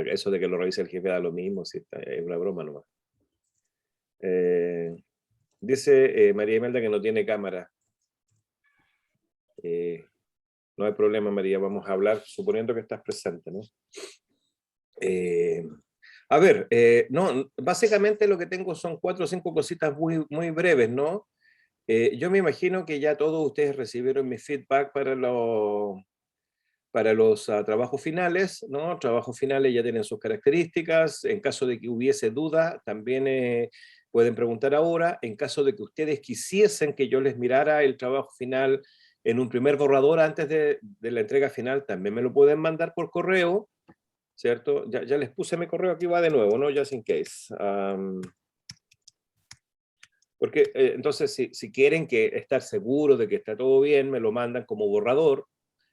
Eso de que lo revise el jefe da lo mismo, si es una broma nomás. Dice María Imelda que no tiene cámara. No hay problema, María, vamos a hablar suponiendo que estás presente, ¿no? A ver, no, básicamente lo que tengo son 4 o 5 cositas muy, muy breves, ¿no? Yo me imagino que ya todos ustedes recibieron mi feedback para los trabajos finales, ¿no? Trabajos finales ya tienen sus características. En caso de que hubiese duda, también pueden preguntar ahora. En caso de que ustedes quisiesen que yo les mirara el trabajo final en un primer borrador antes de la entrega final, también me lo pueden mandar por correo, ¿cierto? Ya les puse mi correo, aquí va de nuevo, ¿no? Just in case. Porque entonces, si quieren estar seguros de que está todo bien, me lo mandan como borrador,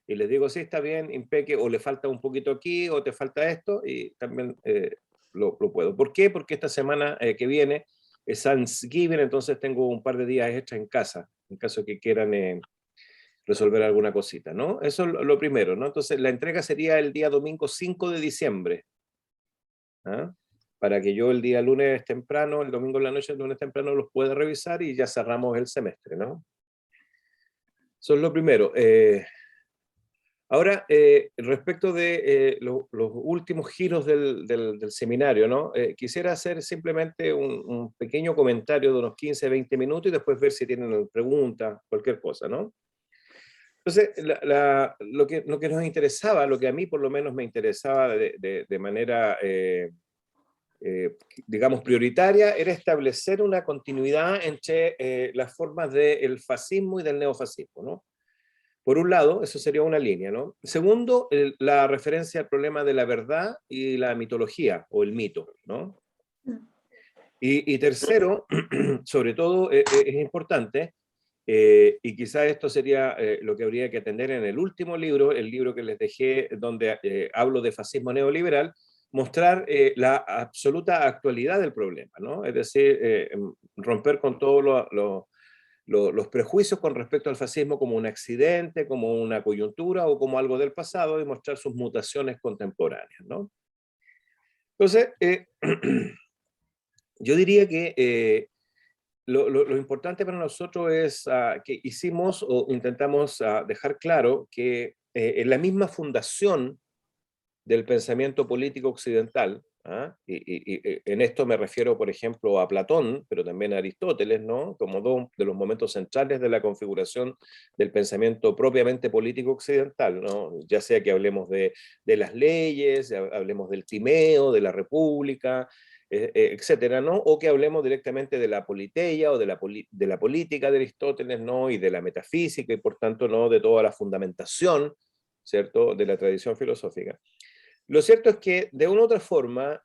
y les digo, sí, está bien, impeque, o le falta un poquito aquí, o te falta esto, y también lo puedo. ¿Por qué? Porque esta semana que viene es Thanksgiving, entonces tengo un par de días extra en casa, en caso que quieran resolver alguna cosita, ¿no? Eso es lo primero, ¿no? Entonces la entrega sería el día domingo 5 de diciembre, ¿ah? Para que yo el día lunes temprano, el domingo en la noche, el lunes temprano los pueda revisar y ya cerramos el semestre, ¿no? Eso es lo primero. Ahora, respecto de los últimos giros del seminario, ¿no? Quisiera hacer simplemente un pequeño comentario de unos 15, 20 minutos y después ver si tienen preguntas, cualquier cosa, ¿no? Entonces, lo que nos interesaba, lo que a mí por lo menos me interesaba de manera, digamos, prioritaria, era establecer una continuidad entre las formas del fascismo y del neofascismo, ¿no? Por un lado, eso sería una línea, ¿no? Segundo, la referencia al problema de la verdad y la mitología, o el mito, ¿no? Y tercero, sobre todo, es importante, y quizá esto sería lo que habría que atender en el último libro, el libro que les dejé, donde hablo de fascismo neoliberal, mostrar la absoluta actualidad del problema, ¿no? Es decir, romper con todos los prejuicios con respecto al fascismo como un accidente, como una coyuntura o como algo del pasado y mostrar sus mutaciones contemporáneas, ¿no? Entonces, yo diría que lo importante para nosotros es que hicimos o intentamos dejar claro que en la misma fundación del pensamiento político occidental, y en esto me refiero, por ejemplo, a Platón, pero también a Aristóteles, ¿no? Como dos de los momentos centrales de la configuración del pensamiento propiamente político occidental, ¿no? Ya sea que hablemos de las leyes, hablemos del Timeo, de la República, etcétera, ¿no? O que hablemos directamente de la politeia o de la política de Aristóteles, ¿no? Y de la metafísica y por tanto, ¿no? De toda la fundamentación, ¿cierto? De la tradición filosófica. Lo cierto es que, de una u otra forma,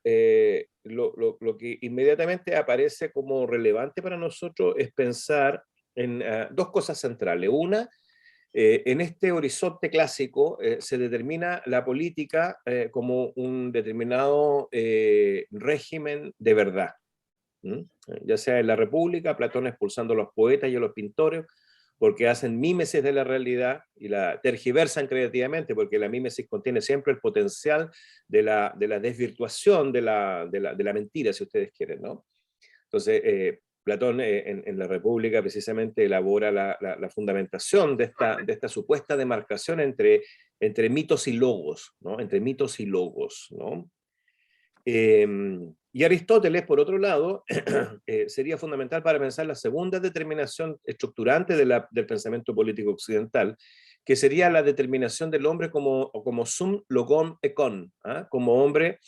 lo que inmediatamente aparece como relevante para nosotros es pensar en dos cosas centrales. Una, en este horizonte clásico se determina la política como un determinado régimen de verdad. ¿Mm? Ya sea en la República, Platón expulsando a los poetas y a los pintores, porque hacen mímesis de la realidad y la tergiversan creativamente, porque la mímesis contiene siempre el potencial de la desvirtuación de la mentira, si ustedes quieren, ¿no? Entonces, Platón en la República precisamente elabora la fundamentación de esta supuesta demarcación entre mitos y logos, ¿no? Entre mitos y logos, ¿no? Y Aristóteles, por otro lado, sería fundamental para pensar la segunda determinación estructurante del pensamiento político occidental, que sería la determinación del hombre como sum logon ekon, como hombre,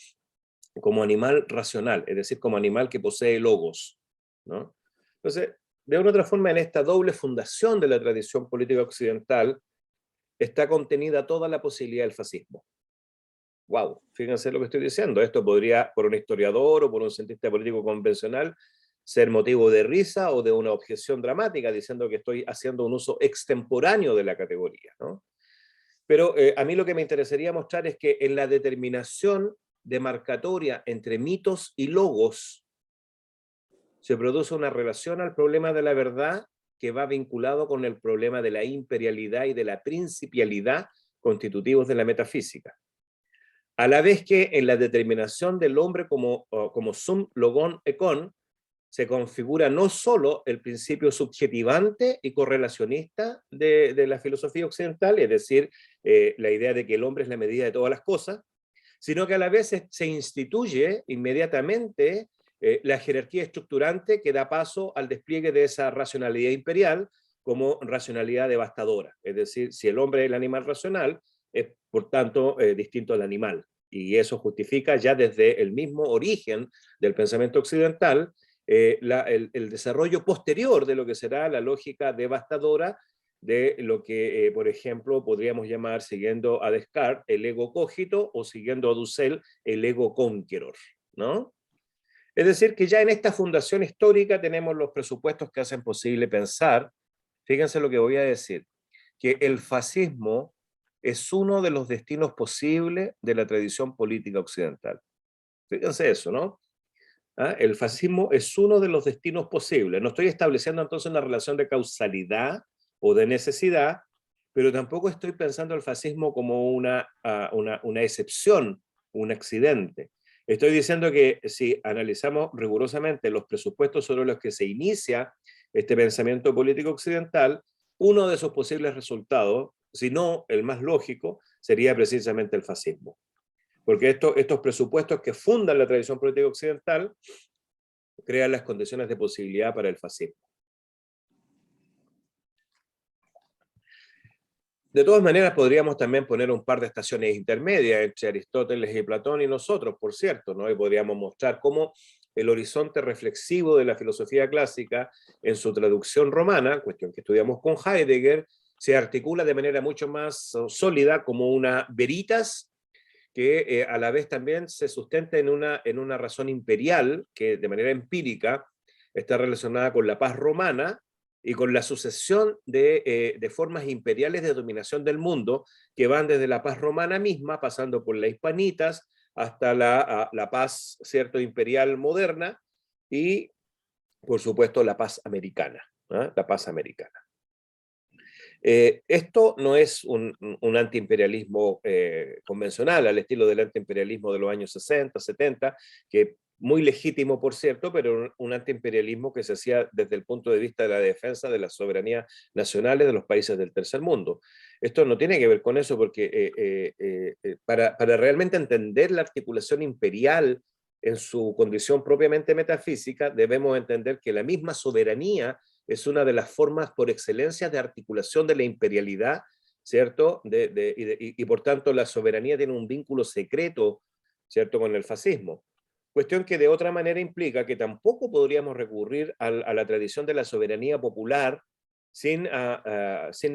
como animal racional, es decir, como animal que posee logos, ¿no? Entonces, de una u otra forma, en esta doble fundación de la tradición política occidental está contenida toda la posibilidad del fascismo. Wow, fíjense lo que estoy diciendo. Esto podría, por un historiador o por un cientista político convencional, ser motivo de risa o de una objeción dramática, diciendo que estoy haciendo un uso extemporáneo de la categoría, ¿no? Pero a mí lo que me interesaría mostrar es que en la determinación demarcatoria entre mitos y logos se produce una relación al problema de la verdad que va vinculado con el problema de la imperialidad y de la principialidad constitutivos de la metafísica. a la vez que en la determinación del hombre como sum logón econ, se configura no solo el principio subjetivante y correlacionista de la filosofía occidental, es decir, la idea de que el hombre es la medida de todas las cosas, sino que a la vez se instituye inmediatamente la jerarquía estructurante que da paso al despliegue de esa racionalidad imperial como racionalidad devastadora. Es decir, si el hombre es el animal racional, es por tanto distinto al animal. Y eso justifica ya desde el mismo origen del pensamiento occidental el desarrollo posterior de lo que será la lógica devastadora de lo que, por ejemplo, podríamos llamar, siguiendo a Descartes, el ego cogito, o siguiendo a Dussel, el ego conqueror, ¿no? Es decir, que ya en esta fundación histórica tenemos los presupuestos que hacen posible pensar, fíjense lo que voy a decir, que el fascismo es uno de los destinos posibles de la tradición política occidental. Fíjense eso, ¿no? ¿Ah? El fascismo es uno de los destinos posibles. No estoy estableciendo entonces una relación de causalidad o de necesidad, pero tampoco estoy pensando el fascismo como una excepción, un accidente. Estoy diciendo que si analizamos rigurosamente los presupuestos sobre los que se inicia este pensamiento político occidental, uno de esos posibles resultados, si no el más lógico, sería precisamente el fascismo. Porque estos presupuestos que fundan la tradición política occidental crean las condiciones de posibilidad para el fascismo. De todas maneras, podríamos también poner un par de estaciones intermedias entre Aristóteles y Platón y nosotros, por cierto, ¿no? Y podríamos mostrar cómo el horizonte reflexivo de la filosofía clásica en su traducción romana, cuestión que estudiamos con Heidegger, se articula de manera mucho más sólida como una veritas que a la vez también se sustenta en una razón imperial que de manera empírica está relacionada con la paz romana y con la sucesión de formas imperiales de dominación del mundo que van desde la paz romana misma, pasando por la hispanitas, hasta la paz, cierto, imperial moderna y, por supuesto, la paz americana, ¿eh? La paz americana. Esto no es un antiimperialismo convencional, al estilo del antiimperialismo de los años 60, 70, que muy legítimo, por cierto, pero un antiimperialismo que se hacía desde el punto de vista de la defensa de las soberanías nacionales de los países del tercer mundo. Esto no tiene que ver con eso, porque para realmente entender la articulación imperial en su condición propiamente metafísica, debemos entender que la misma soberanía es una de las formas por excelencia de articulación de la imperialidad, ¿cierto? Y por tanto la soberanía tiene un vínculo secreto, ¿cierto?, con el fascismo. Cuestión que de otra manera implica que tampoco podríamos recurrir a la tradición de la soberanía popular sin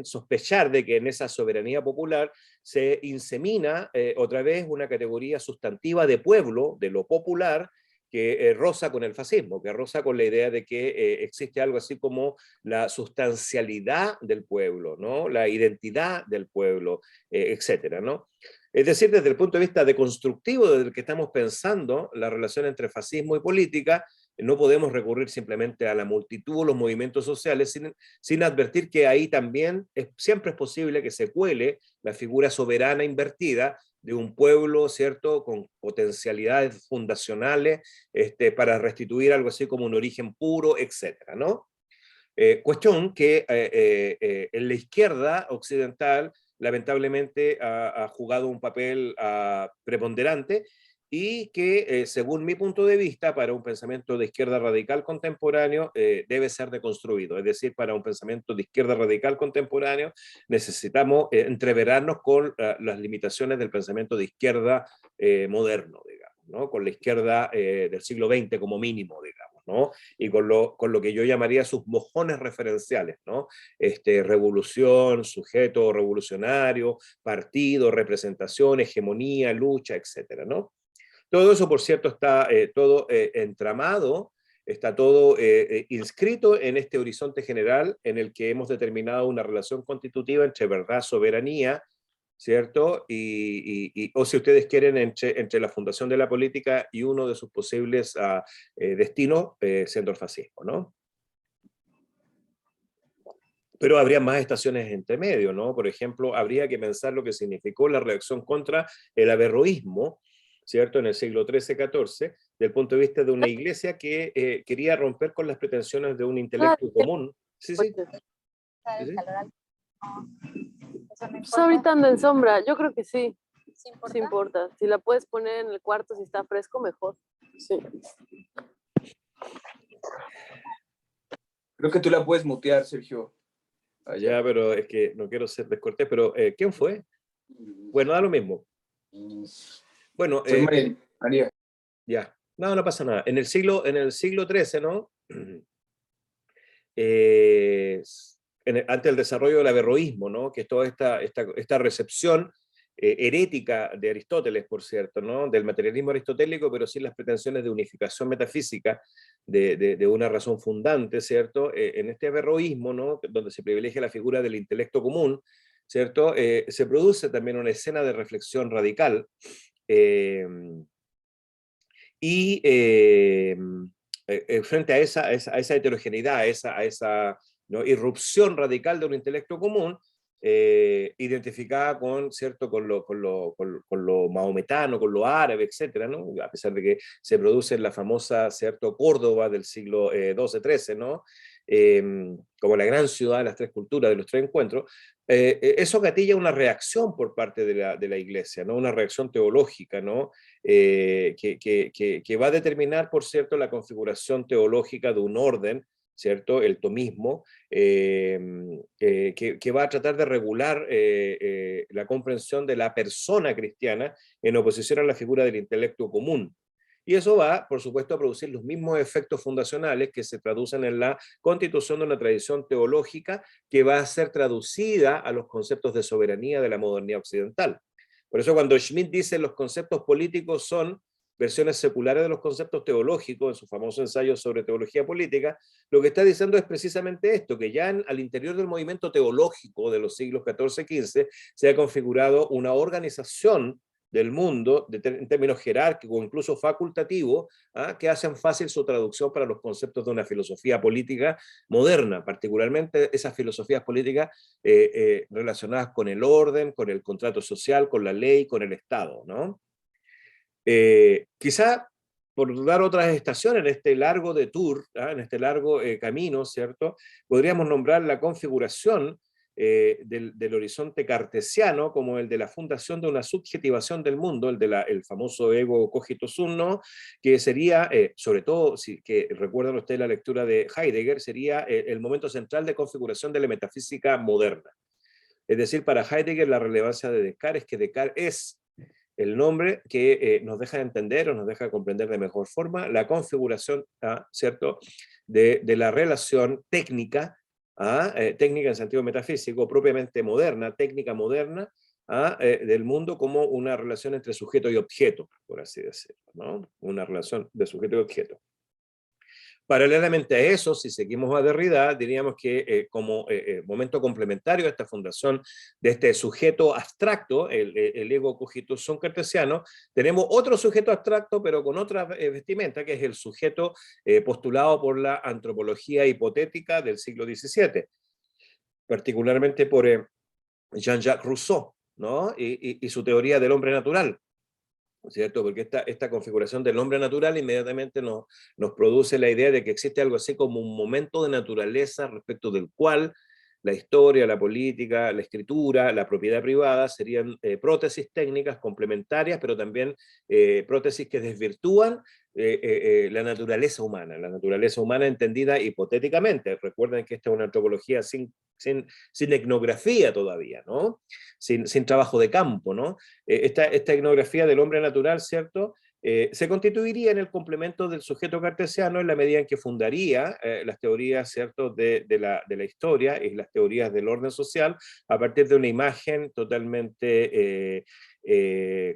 sospechar de que en esa soberanía popular se insemina otra vez una categoría sustantiva de pueblo, de lo popular, que roza con el fascismo, que roza con la idea de que existe algo así como la sustancialidad del pueblo, ¿no? La identidad del pueblo, etcétera, ¿no? Es decir, desde el punto de vista deconstructivo, desde el que estamos pensando la relación entre fascismo y política, no podemos recurrir simplemente a la multitud o los movimientos sociales sin advertir que ahí también siempre es posible que se cuele la figura soberana invertida de un pueblo, ¿cierto?, con potencialidades fundacionales para restituir algo así como un origen puro, etcétera, ¿no? Cuestión que en la izquierda occidental lamentablemente ha jugado un papel preponderante y que, según mi punto de vista, para un pensamiento de izquierda radical contemporáneo debe ser deconstruido. Es decir, para un pensamiento de izquierda radical contemporáneo necesitamos entreverarnos con las limitaciones del pensamiento de izquierda moderno, digamos, ¿no? Con la izquierda del siglo XX como mínimo, digamos, ¿no? Y con lo que yo llamaría sus mojones referenciales, ¿no? Revolución, sujeto revolucionario, partido, representación, hegemonía, lucha, etcétera, ¿no? Todo eso, por cierto, está todo entramado, está todo inscrito en este horizonte general en el que hemos determinado una relación constitutiva entre verdad, soberanía, ¿cierto? O si ustedes quieren, entre la fundación de la política y uno de sus posibles destinos, siendo el fascismo, ¿no? pero habría más estaciones entre medio, ¿no? Por ejemplo, habría que pensar lo que significó la reacción contra el averroísmo, ¿cierto? En el siglo XIII-XIV, del punto de vista de una iglesia que quería romper con las pretensiones de un Ah, intelecto común. Sí, sí, pues, sí, sí. eso no pues ahorita anda en sombra, yo creo que sí. ¿Sí Sí importa? importa. Si la puedes poner en el cuarto, si está fresco, mejor. Sí. Creo que tú la puedes mutear, Sergio. Ya, pero es que no quiero ser descortés, pero ¿quién fue? Bueno, da lo mismo. Bueno, Fue María. ya, no, no pasa nada. En el siglo XIII, ¿no? Eh, Ante el desarrollo del averroísmo, ¿no? Que es toda esta recepción herética de Aristóteles, por cierto, ¿no? Del materialismo aristotélico, pero sin las pretensiones de unificación metafísica de una razón fundante, ¿cierto? En este averroísmo, ¿no? Donde se privilegia la figura del intelecto común, ¿cierto? Se produce también una escena de reflexión radical, eh, y frente a esa heterogeneidad, a esa ¿no? irrupción radical de un intelecto común, identificada con, ¿cierto? Con lo maometano, con lo árabe, etcétera, ¿no? A pesar de que se produce en la famosa, ¿cierto? Córdoba del siglo XII-XIII, ¿no? Como la gran ciudad de las tres culturas, de los tres encuentros, eso gatilla una reacción por parte de la Iglesia, ¿no? Una reacción teológica, ¿no? Que va a determinar, por cierto, la configuración teológica de un orden, ¿cierto? El tomismo, que va a tratar de regular la comprensión de la persona cristiana en oposición a la figura del intelecto común. Y eso va, por supuesto, a producir los mismos efectos fundacionales que se traducen en la constitución de una tradición teológica que va a ser traducida a los conceptos de soberanía de la modernidad occidental. Por eso cuando Schmitt dice los conceptos políticos son versiones seculares de los conceptos teológicos, en su famoso ensayo sobre teología política, lo que está diciendo es precisamente esto, que ya al interior del movimiento teológico de los siglos XIV-XV se ha configurado una organización del mundo en términos jerárquicos, incluso facultativos, que hacen fácil su traducción para los conceptos de una filosofía política moderna, particularmente esas filosofías políticas relacionadas con el orden, con el contrato social, con la ley, con el Estado, ¿no? Quizá por dar otras estaciones en este largo de tour, en este largo camino, ¿cierto? Podríamos nombrar la configuración del horizonte cartesiano como el de la fundación de una subjetivación del mundo, el famoso ego cogito sum, ¿no? Que sería, sobre todo, si que recuerdan ustedes la lectura de Heidegger, sería el momento central de configuración de la metafísica moderna. Es decir, para Heidegger la relevancia de Descartes es que Descartes es el nombre que nos deja entender o nos deja comprender de mejor forma la configuración, ¿cierto?, de la relación técnica, técnica en sentido metafísico, propiamente moderna, técnica moderna, del mundo como una relación entre sujeto y objeto, por así decirlo, ¿no? Una relación de sujeto y objeto. Paralelamente a eso, si seguimos a Derrida, diríamos que como momento complementario a esta fundación de este sujeto abstracto, el ego cogito sum cartesiano, tenemos otro sujeto abstracto, pero con otra vestimenta, que es el sujeto postulado por la antropología hipotética del siglo XVII, particularmente por Jean-Jacques Rousseau, ¿no? Y su teoría del hombre natural, ¿cierto? Porque esta configuración del hombre natural inmediatamente nos produce la idea de que existe algo así como un momento de naturaleza respecto del cual la historia, la política, la escritura, la propiedad privada serían prótesis técnicas complementarias, pero también prótesis que desvirtúan la naturaleza humana entendida hipotéticamente. Recuerden que esta es una antropología sin etnografía todavía, ¿no? Sin trabajo de campo, ¿no? Esta etnografía del hombre natural, ¿cierto? Se constituiría en el complemento del sujeto cartesiano en la medida en que fundaría las teorías, ¿cierto?, de la historia y las teorías del orden social a partir de una imagen totalmente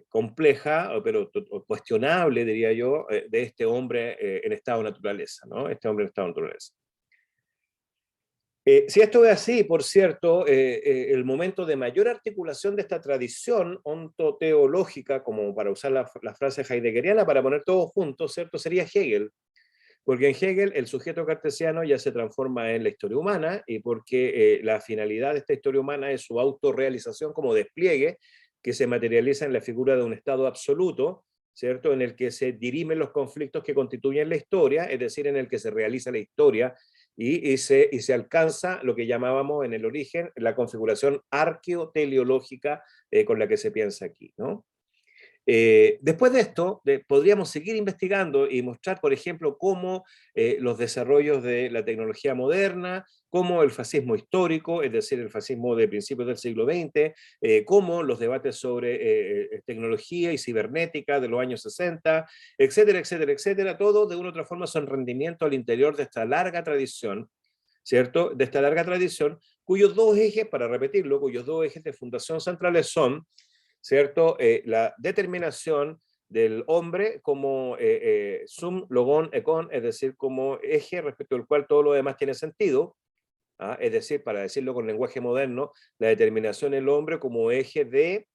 compleja, pero cuestionable, diría yo, de este hombre en estado de naturaleza, ¿no? Este hombre en estado de naturaleza. Si esto es así, por cierto, el momento de mayor articulación de esta tradición ontoteológica, como para usar la frase heideggeriana, para poner todo junto, ¿cierto?, sería Hegel. Porque en Hegel el sujeto cartesiano ya se transforma en la historia humana y porque la finalidad de esta historia humana es su autorrealización como despliegue que se materializa en la figura de un estado absoluto, ¿cierto? En el que se dirimen los conflictos que constituyen la historia, es decir, en el que se realiza la historia y se alcanza lo que llamábamos en el origen la configuración arqueoteleológica con la que se piensa aquí, ¿no? Después de esto, podríamos seguir investigando y mostrar, por ejemplo, cómo los desarrollos de la tecnología moderna, cómo el fascismo histórico, es decir, el fascismo de principios del siglo XX, cómo los debates sobre tecnología y cibernética de los años 60, etcétera, etcétera, etcétera, todo de una u otra forma son rendimiento al interior de esta larga tradición, ¿cierto? De esta larga tradición, cuyos dos ejes, para repetirlo, cuyos dos ejes de fundación centrales son, ¿cierto? La determinación del hombre como sum, logón, econ, es decir, como eje respecto al cual todo lo demás tiene sentido, ¿ah? Es decir, para decirlo con lenguaje moderno, la determinación del hombre como eje de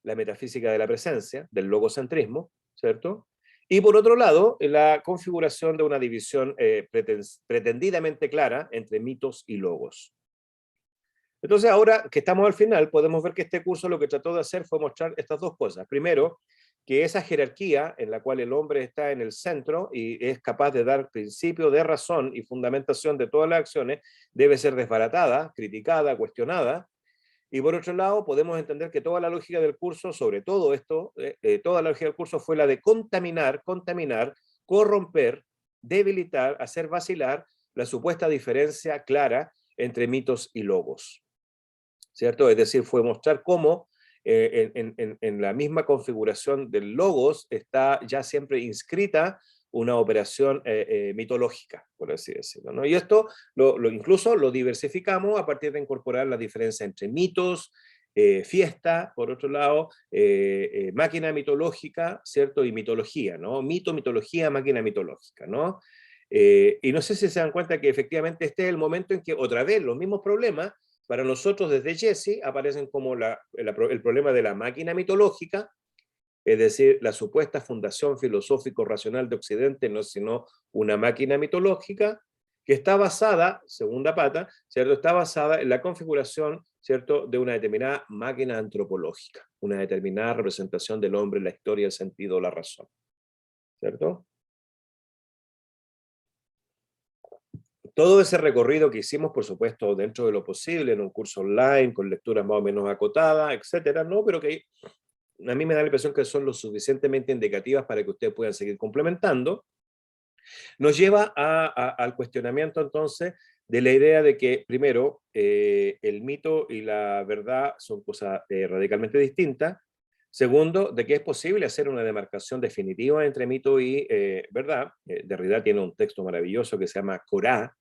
la metafísica de la presencia, del logocentrismo, ¿cierto? Y por otro lado, la configuración de una división pretendidamente clara entre mitos y logos. Entonces ahora que estamos al final, podemos ver que este curso lo que trató de hacer fue mostrar estas dos cosas. Primero, que esa jerarquía en la cual el hombre está en el centro y es capaz de dar principio de razón y fundamentación de todas las acciones, debe ser desbaratada, criticada, cuestionada. Y por otro lado, podemos entender que toda la lógica del curso, sobre todo esto, toda la lógica del curso fue la de contaminar, corromper, debilitar, hacer vacilar la supuesta diferencia clara entre mitos y logos, ¿cierto? Es decir, fue mostrar cómo en la misma configuración del logos está ya siempre inscrita una operación mitológica, por así decirlo, ¿no? Y esto incluso lo diversificamos a partir de incorporar la diferencia entre mitos, fiesta, por otro lado, máquina mitológica, ¿cierto? Y mitología, ¿no? Mito, mitología, máquina mitológica, ¿no? Y no sé si se dan cuenta que efectivamente este es el momento en que otra vez los mismos problemas para nosotros desde Jesse aparecen como el problema de la máquina mitológica, es decir, la supuesta fundación filosófico-racional de Occidente no es sino una máquina mitológica que está basada, segunda pata, ¿cierto? Está basada en la configuración, ¿cierto?, de una determinada máquina antropológica, una determinada representación del hombre, la historia, el sentido, la razón, ¿cierto? Todo ese recorrido que hicimos, por supuesto, dentro de lo posible, en un curso online, con lecturas más o menos acotadas, etcétera, ¿no? Pero que a mí me da la impresión que son lo suficientemente indicativas para que ustedes puedan seguir complementando, nos lleva al cuestionamiento entonces de la idea de que, primero, el mito y la verdad son cosas radicalmente distintas. Segundo, de que es posible hacer una demarcación definitiva entre mito y verdad. Derrida tiene un texto maravilloso que se llama Corá.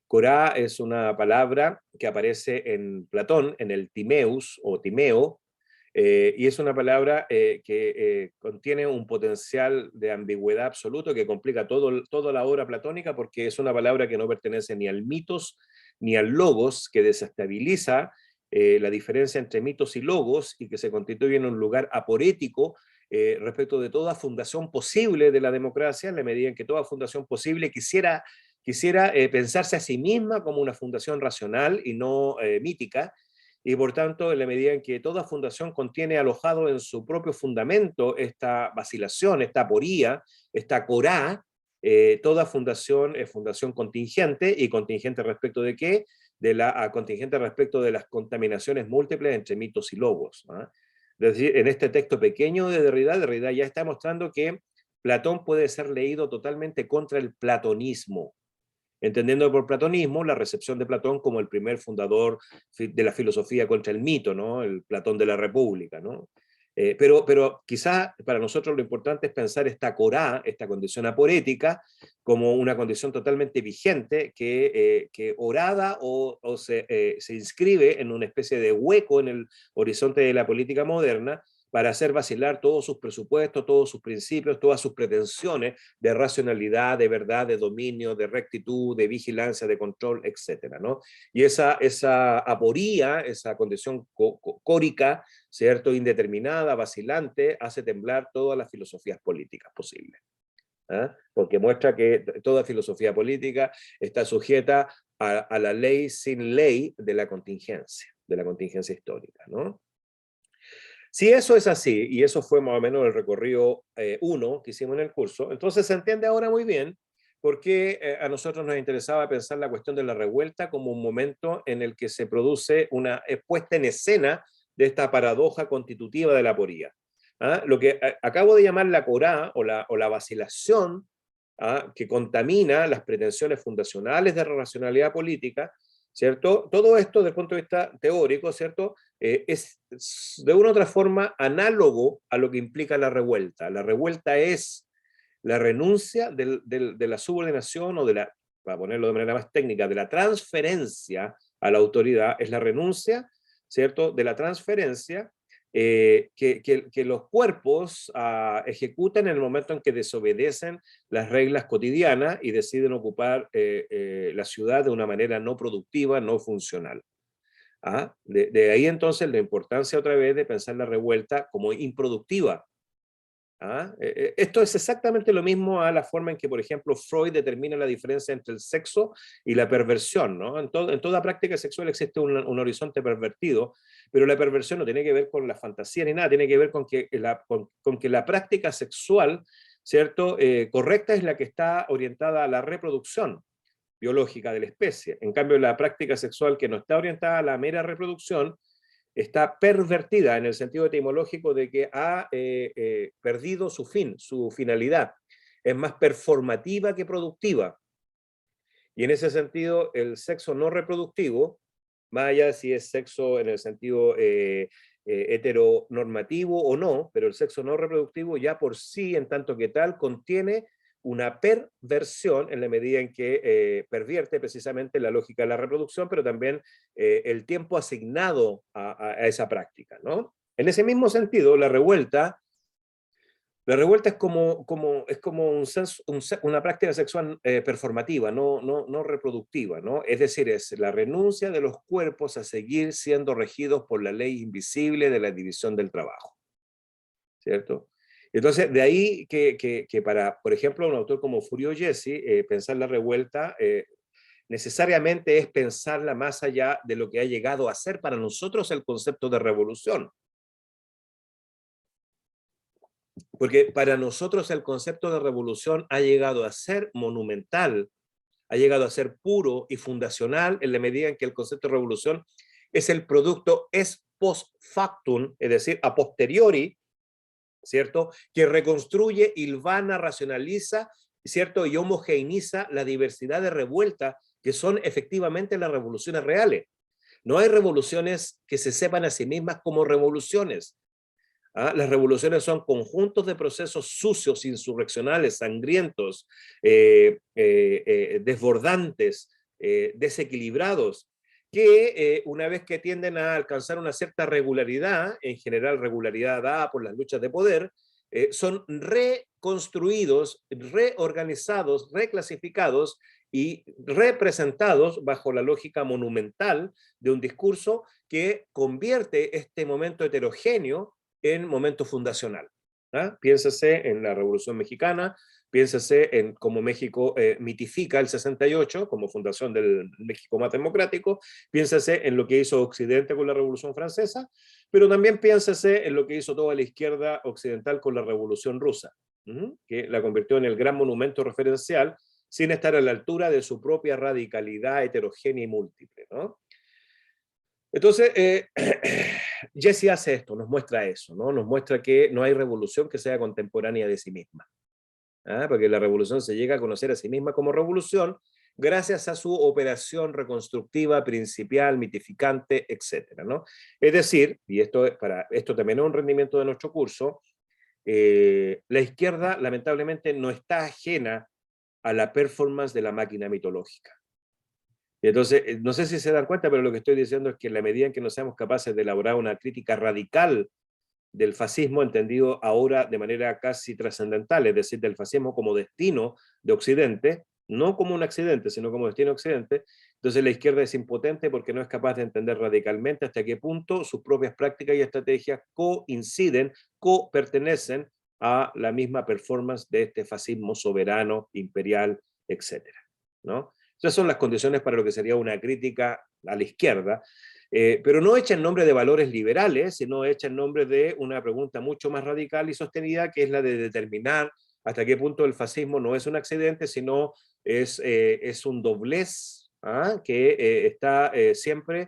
Corá es una palabra que aparece en Platón, en el Timeus o Timeo, y es una palabra que contiene un potencial de ambigüedad absoluto que complica toda la obra platónica porque es una palabra que no pertenece ni al mitos ni al logos, que desestabiliza la diferencia entre mitos y logos y que se constituye en un lugar aporético respecto de toda fundación posible de la democracia, en la medida en que toda fundación posible quisiera pensarse a sí misma como una fundación racional y no mítica, y por tanto, en la medida en que toda fundación contiene alojado en su propio fundamento esta vacilación, esta aporía, esta corá, toda fundación es fundación contingente, y contingente respecto de qué? Contingente respecto de las contaminaciones múltiples entre mitos y logos, ¿no? Es decir, en este texto pequeño de Derrida ya está mostrando que Platón puede ser leído totalmente contra el platonismo, entendiendo por platonismo la recepción de Platón como el primer fundador de la filosofía contra el mito, ¿no? El Platón de la República, ¿no? Pero quizá para nosotros lo importante es pensar esta corá, esta condición aporética, como una condición totalmente vigente que orada o se inscribe en una especie de hueco en el horizonte de la política moderna para hacer vacilar todos sus presupuestos, todos sus principios, todas sus pretensiones de racionalidad, de verdad, de dominio, de rectitud, de vigilancia, de control, etcétera, ¿no? Y esa aporía, esa condición córica, ¿cierto?, indeterminada, vacilante, hace temblar todas las filosofías políticas posibles. ¿ah? Porque muestra que toda filosofía política está sujeta a la ley sin ley de la contingencia histórica, ¿no? Si eso es así, y eso fue más o menos el recorrido 1 que hicimos en el curso, entonces se entiende ahora muy bien por qué a nosotros nos interesaba pensar la cuestión de la revuelta como un momento en el que se produce una puesta en escena de esta paradoja constitutiva de la aporía. ¿Ah? Lo que acabo de llamar la corá o la vacilación, ¿ah? Que contamina las pretensiones fundacionales de racionalidad política, ¿cierto? Todo esto desde el punto de vista teórico, ¿cierto? Es de una u otra forma análogo a lo que implica la revuelta. La revuelta es la renuncia de la subordinación o de la, para ponerlo de manera más técnica, de la transferencia a la autoridad, es la renuncia, ¿cierto?, de la transferencia que los cuerpos ejecutan en el momento en que desobedecen las reglas cotidianas y deciden ocupar la ciudad de una manera no productiva, no funcional. De ahí entonces la importancia otra vez de pensar la revuelta como improductiva. Esto es exactamente lo mismo a la forma en que, por ejemplo, Freud determina la diferencia entre el sexo y la perversión, ¿no? En toda práctica sexual existe un horizonte pervertido, pero la perversión no tiene que ver con la fantasía ni nada, tiene que ver con que la práctica sexual, ¿cierto? Correcta es la que está orientada a la reproducción biológica de la especie. En cambio, la práctica sexual que no está orientada a la mera reproducción está pervertida en el sentido etimológico de que ha perdido su fin, su finalidad. Es más performativa que productiva. Y en ese sentido, el sexo no reproductivo, más allá de si es sexo en el sentido heteronormativo o no, pero el sexo no reproductivo ya por sí, en tanto que tal, contiene una perversión en la medida en que pervierte precisamente la lógica de la reproducción, pero también el tiempo asignado a esa práctica, ¿no? En ese mismo sentido, la revuelta es como una práctica sexual performativa, no reproductiva, ¿no? Es decir, es la renuncia de los cuerpos a seguir siendo regidos por la ley invisible de la división del trabajo, ¿cierto? Entonces, de ahí que para, por ejemplo, un autor como Furio Jesse, pensar la revuelta necesariamente es pensarla más allá de lo que ha llegado a ser para nosotros el concepto de revolución. Porque para nosotros el concepto de revolución ha llegado a ser monumental, ha llegado a ser puro y fundacional en la medida en que el concepto de revolución es el producto ex post factum, es decir, a posteriori, ¿cierto? Que reconstruye, hilvana, racionaliza, ¿cierto? Y homogeneiza la diversidad de revueltas que son efectivamente las revoluciones reales. No hay revoluciones que se sepan a sí mismas como revoluciones. Las revoluciones son conjuntos de procesos sucios, insurreccionales, sangrientos, desbordantes, desequilibrados, que una vez que tienden a alcanzar una cierta regularidad, en general regularidad dada por las luchas de poder, son reconstruidos, reorganizados, reclasificados y representados bajo la lógica monumental de un discurso que convierte este momento heterogéneo en momento fundacional. Piénsese en la Revolución Mexicana, piénsese en cómo México mitifica el 68 como fundación del México más democrático, piénsese en lo que hizo Occidente con la Revolución Francesa, pero también piénsese en lo que hizo toda la izquierda occidental con la Revolución Rusa, que la convirtió en el gran monumento referencial sin estar a la altura de su propia radicalidad heterogénea y múltiple, ¿no? Entonces, Jesse hace esto, nos muestra eso, ¿no? Nos muestra que no hay revolución que sea contemporánea de sí misma. Porque la revolución se llega a conocer a sí misma como revolución gracias a su operación reconstructiva, principial, mitificante, etc., ¿no? Es decir, y esto también es un rendimiento de nuestro curso, la izquierda lamentablemente no está ajena a la performance de la máquina mitológica. Entonces, no sé si se dan cuenta, pero lo que estoy diciendo es que en la medida en que no seamos capaces de elaborar una crítica radical del fascismo, entendido ahora de manera casi trascendental, es decir, del fascismo como destino de Occidente, no como un accidente, sino como destino de Occidente, entonces la izquierda es impotente porque no es capaz de entender radicalmente hasta qué punto sus propias prácticas y estrategias coinciden, copertenecen a la misma performance de este fascismo soberano, imperial, etcétera, ¿no? Esas son las condiciones para lo que sería una crítica a la izquierda, pero no hecha en nombre de valores liberales, sino hecha en nombre de una pregunta mucho más radical y sostenida, que es la de determinar hasta qué punto el fascismo no es un accidente, sino es un doblez, que está siempre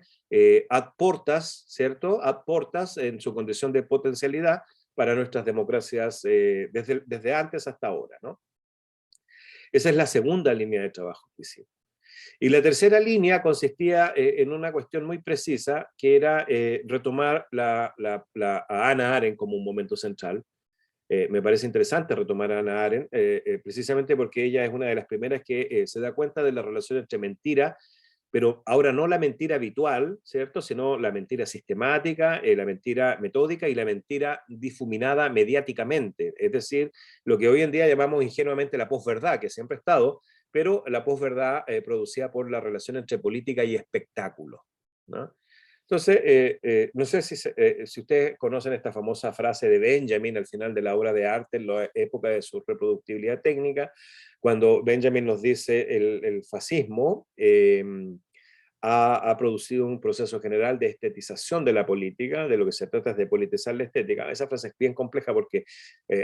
ad portas, ¿cierto? Ad portas en su condición de potencialidad para nuestras democracias desde antes hasta ahora, ¿no? Esa es la segunda línea de trabajo que hicimos. Y la tercera línea consistía en una cuestión muy precisa, que era retomar a Hannah Arendt como un momento central. Me parece interesante retomar a Hannah Arendt, precisamente porque ella es una de las primeras que se da cuenta de la relación entre mentira, pero ahora no la mentira habitual, ¿cierto? Sino la mentira sistemática, la mentira metódica y la mentira difuminada mediáticamente. Es decir, lo que hoy en día llamamos ingenuamente la posverdad, que siempre ha estado, pero la posverdad producida por la relación entre política y espectáculo, ¿no? Entonces, no sé si ustedes conocen esta famosa frase de Benjamin al final de la obra de arte, en la época de su reproductibilidad técnica, cuando Benjamin nos dice el fascismo ha producido un proceso general de estetización de la política, de lo que se trata es de politizar la estética. Esa frase es bien compleja porque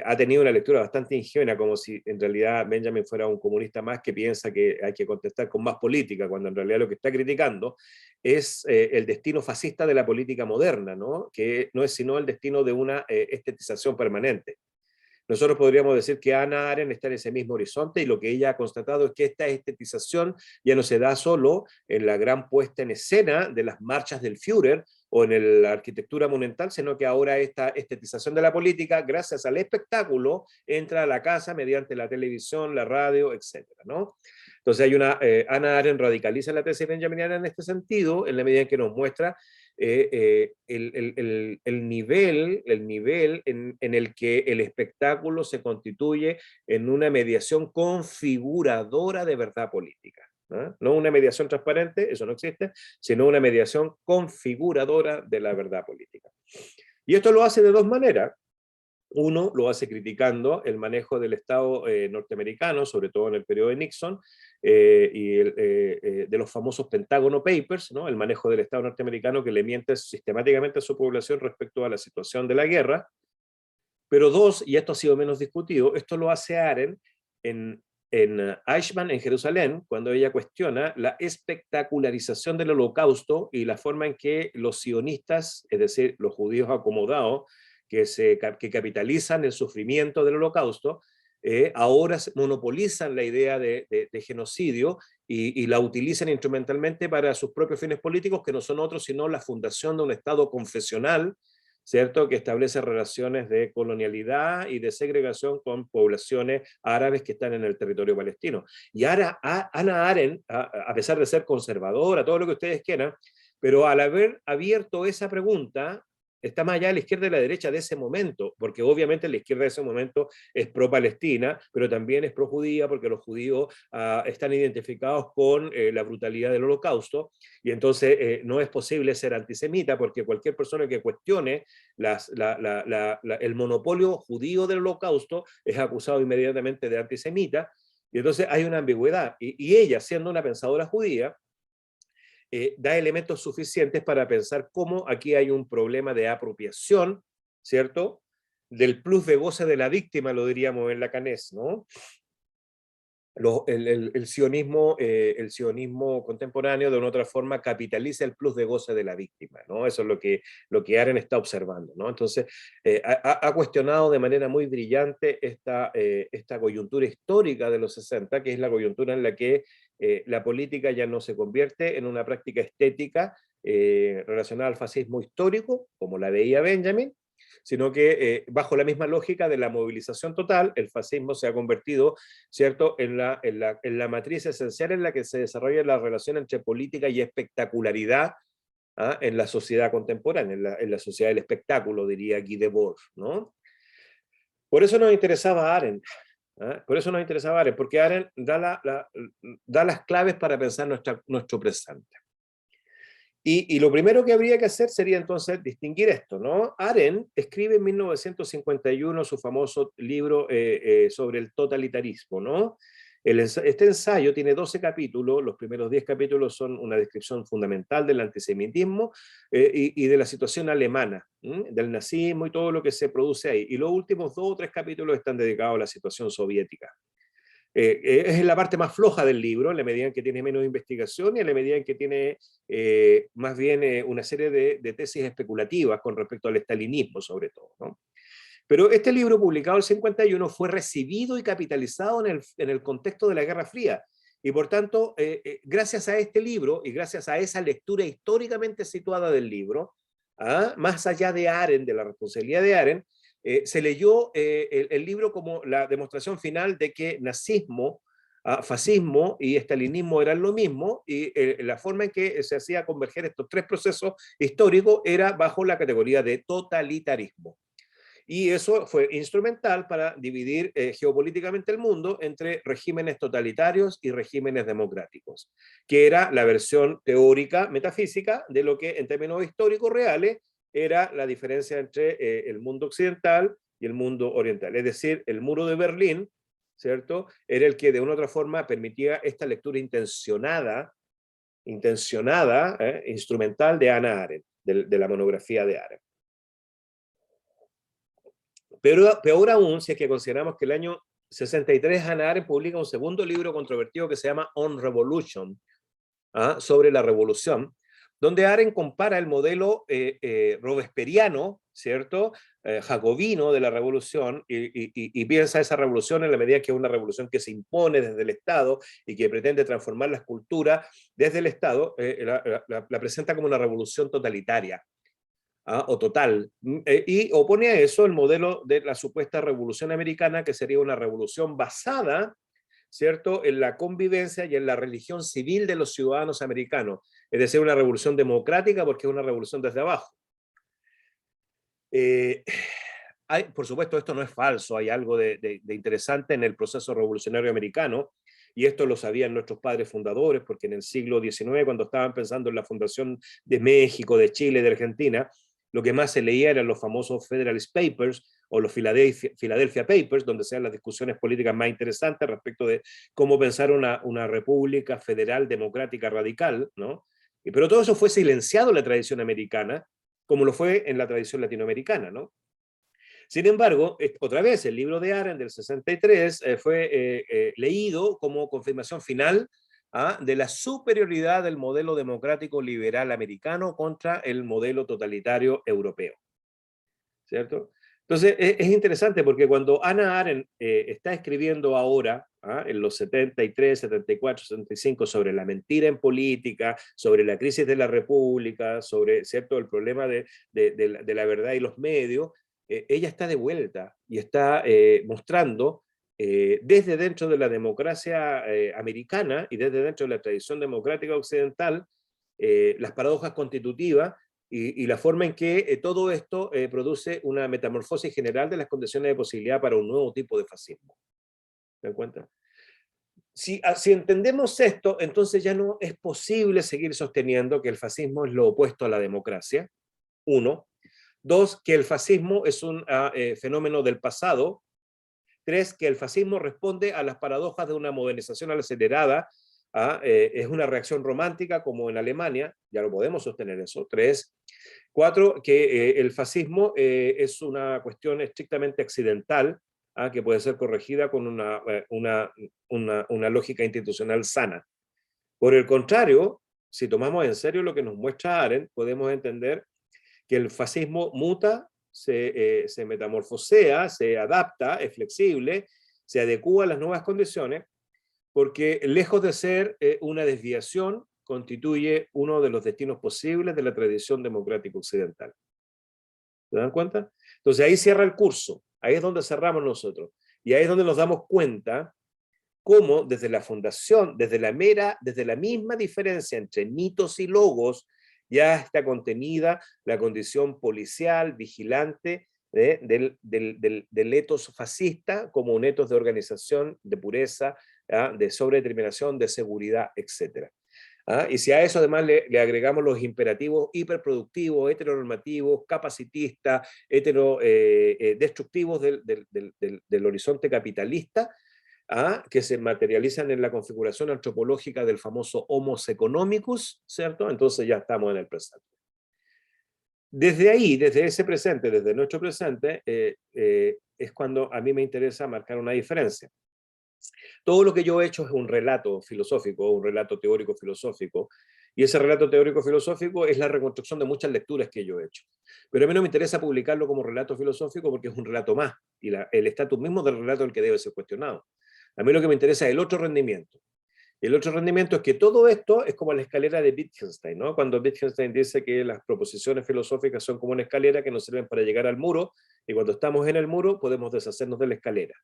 ha tenido una lectura bastante ingenua, como si en realidad Benjamin fuera un comunista más que piensa que hay que contestar con más política, cuando en realidad lo que está criticando es el destino fascista de la política moderna, ¿no? Que no es sino el destino de una estetización permanente. Nosotros podríamos decir que Hannah Arendt está en ese mismo horizonte y lo que ella ha constatado es que esta estetización ya no se da solo en la gran puesta en escena de las marchas del Führer o en la arquitectura monumental, sino que ahora esta estetización de la política, gracias al espectáculo, entra a la casa mediante la televisión, la radio, etcétera, ¿no? Entonces hay Hannah Arendt radicaliza la tesis benjaminiana en este sentido, en la medida en que nos muestra el nivel en el que el espectáculo se constituye en una mediación configuradora de verdad política. No una mediación transparente, eso no existe, sino una mediación configuradora de la verdad política. Y esto lo hace de dos maneras. Uno lo hace criticando el manejo del Estado norteamericano, sobre todo en el periodo de Nixon, de los famosos Pentágono Papers, ¿no? El manejo del Estado norteamericano que le miente sistemáticamente a su población respecto a la situación de la guerra. Pero dos, y esto ha sido menos discutido, esto lo hace Arendt en Eichmann en Jerusalén, cuando ella cuestiona la espectacularización del Holocausto y la forma en que los sionistas, es decir, los judíos acomodados, que capitalizan el sufrimiento del Holocausto, ahora monopolizan la idea de genocidio y la utilizan instrumentalmente para sus propios fines políticos, que no son otros sino la fundación de un Estado confesional, ¿cierto? Que establece relaciones de colonialidad y de segregación con poblaciones árabes que están en el territorio palestino. Y ahora Hannah Arendt, a pesar de ser conservadora, todo lo que ustedes quieran, pero al haber abierto esa pregunta, está más allá de la izquierda y la derecha de ese momento, porque obviamente la izquierda de ese momento es pro-palestina, pero también es pro-judía, porque los judíos están identificados con la brutalidad del Holocausto, y entonces no es posible ser antisemita, porque cualquier persona que cuestione el monopolio judío del Holocausto es acusado inmediatamente de antisemita, y entonces hay una ambigüedad, y ella, siendo una pensadora judía, da elementos suficientes para pensar cómo aquí hay un problema de apropiación, ¿cierto? Del plus de goce de la víctima, lo diríamos en lacanés, ¿no? El sionismo contemporáneo de una otra forma capitaliza el plus de goce de la víctima, ¿no? Eso es lo que Arendt está observando, ¿no? Entonces, ha cuestionado de manera muy brillante esta coyuntura histórica de los 60, que es la coyuntura en la que la política ya no se convierte en una práctica estética relacionada al fascismo histórico, como la veía Benjamin, sino que bajo la misma lógica de la movilización total, el fascismo se ha convertido, ¿cierto?, en la matriz esencial en la que se desarrolla la relación entre política y espectacularidad en la sociedad contemporánea, en la sociedad del espectáculo, diría Guy Debord, ¿no? Por eso nos interesaba Arendt, por eso nos interesaba Arendt, porque Arendt da las claves para pensar nuestro presente. Y lo primero que habría que hacer sería entonces distinguir esto, ¿no? Arendt escribe en 1951 su famoso libro sobre el totalitarismo, ¿no? Este ensayo tiene 12 capítulos, los primeros 10 capítulos son una descripción fundamental del antisemitismo y de la situación alemana, del nazismo y todo lo que se produce ahí. Y los últimos 2 o 3 capítulos están dedicados a la situación soviética. Es la parte más floja del libro, en la medida en que tiene menos investigación y en la medida en que tiene más bien una serie de tesis especulativas con respecto al estalinismo, sobre todo, ¿no? Pero este libro, publicado en el 51, fue recibido y capitalizado en el contexto de la Guerra Fría. Y por tanto, gracias a este libro y gracias a esa lectura históricamente situada del libro, más allá de Arendt, de la responsabilidad de Arendt, se leyó el libro como la demostración final de que nazismo, fascismo y estalinismo eran lo mismo, y la forma en que se hacía converger estos tres procesos históricos era bajo la categoría de totalitarismo. Y eso fue instrumental para dividir geopolíticamente el mundo entre regímenes totalitarios y regímenes democráticos, que era la versión teórica, metafísica, de lo que en términos históricos reales era la diferencia entre el mundo occidental y el mundo oriental. Es decir, el muro de Berlín, ¿cierto?, era el que de una u otra forma permitía esta lectura instrumental de Hannah Arendt, de la monografía de Arendt. Pero peor aún, si es que consideramos que el año 63 Hannah Arendt publica un segundo libro controvertido que se llama On Revolution, sobre la revolución, donde Arendt compara el modelo robesperiano, ¿cierto?, jacobino de la revolución, y piensa esa revolución en la medida que es una revolución que se impone desde el Estado y que pretende transformar las culturas desde el Estado, la presenta como una revolución totalitaria. O total, y opone a eso el modelo de la supuesta revolución americana, que sería una revolución basada, ¿cierto?, en la convivencia y en la religión civil de los ciudadanos americanos, es decir, una revolución democrática porque es una revolución desde abajo. Por supuesto, esto no es falso, hay algo de interesante en el proceso revolucionario americano, y esto lo sabían nuestros padres fundadores, porque en el siglo XIX, cuando estaban pensando en la fundación de México, de Chile, de Argentina, lo que más se leía eran los famosos Federalist Papers o los Philadelphia Papers, donde se dan las discusiones políticas más interesantes respecto de cómo pensar una república federal democrática radical, ¿no? Pero todo eso fue silenciado en la tradición americana, como lo fue en la tradición latinoamericana, ¿no? Sin embargo, otra vez, el libro de Arendt del 63 fue leído como confirmación final de la superioridad del modelo democrático liberal americano contra el modelo totalitario europeo, ¿cierto? Entonces, es interesante porque cuando Hannah Arendt está escribiendo ahora, en los 73, 74, 75, sobre la mentira en política, sobre la crisis de la república, sobre, ¿cierto?, el problema de la verdad y los medios, ella está de vuelta y está mostrando desde dentro de la democracia americana y desde dentro de la tradición democrática occidental las paradojas constitutivas y la forma en que todo esto produce una metamorfosis general de las condiciones de posibilidad para un nuevo tipo de fascismo. ¿Se dan cuenta? Si entendemos esto, entonces ya no es posible seguir sosteniendo que el fascismo es lo opuesto a la democracia, uno. Dos, que el fascismo es un fenómeno del pasado. Tres, que el fascismo responde a las paradojas de una modernización acelerada. Es una reacción romántica como en Alemania, ya no podemos sostener eso. Tres. Cuatro, que el fascismo es una cuestión estrictamente accidental, que puede ser corregida con una lógica institucional sana. Por el contrario, si tomamos en serio lo que nos muestra Arendt, podemos entender que el fascismo muta, se metamorfosea, se adapta, es flexible, se adecúa a las nuevas condiciones, porque lejos de ser una desviación, constituye uno de los destinos posibles de la tradición democrática occidental. ¿Se dan cuenta? Entonces ahí cierra el curso, ahí es donde cerramos nosotros, y ahí es donde nos damos cuenta cómo desde la fundación, desde la misma diferencia entre mitos y logos, ya está contenida la condición policial, vigilante, del etos fascista como un etos de organización, de pureza, de sobredeterminación, de seguridad, etc. Y si a eso además le agregamos los imperativos hiperproductivos, heteronormativos, capacitistas, destructivos del horizonte capitalista, que se materializan en la configuración antropológica del famoso Homo economicus, ¿cierto? Entonces ya estamos en el presente. Desde ahí, desde ese presente, desde nuestro presente, es cuando a mí me interesa marcar una diferencia. Todo lo que yo he hecho es un relato filosófico, un relato teórico filosófico, y ese relato teórico filosófico es la reconstrucción de muchas lecturas que yo he hecho. Pero a mí no me interesa publicarlo como relato filosófico porque es un relato más, y el estatus mismo del relato es el que debe ser cuestionado. A mí lo que me interesa es el otro rendimiento. El otro rendimiento es que todo esto es como la escalera de Wittgenstein, ¿no? Cuando Wittgenstein dice que las proposiciones filosóficas son como una escalera que nos sirven para llegar al muro, y cuando estamos en el muro podemos deshacernos de la escalera.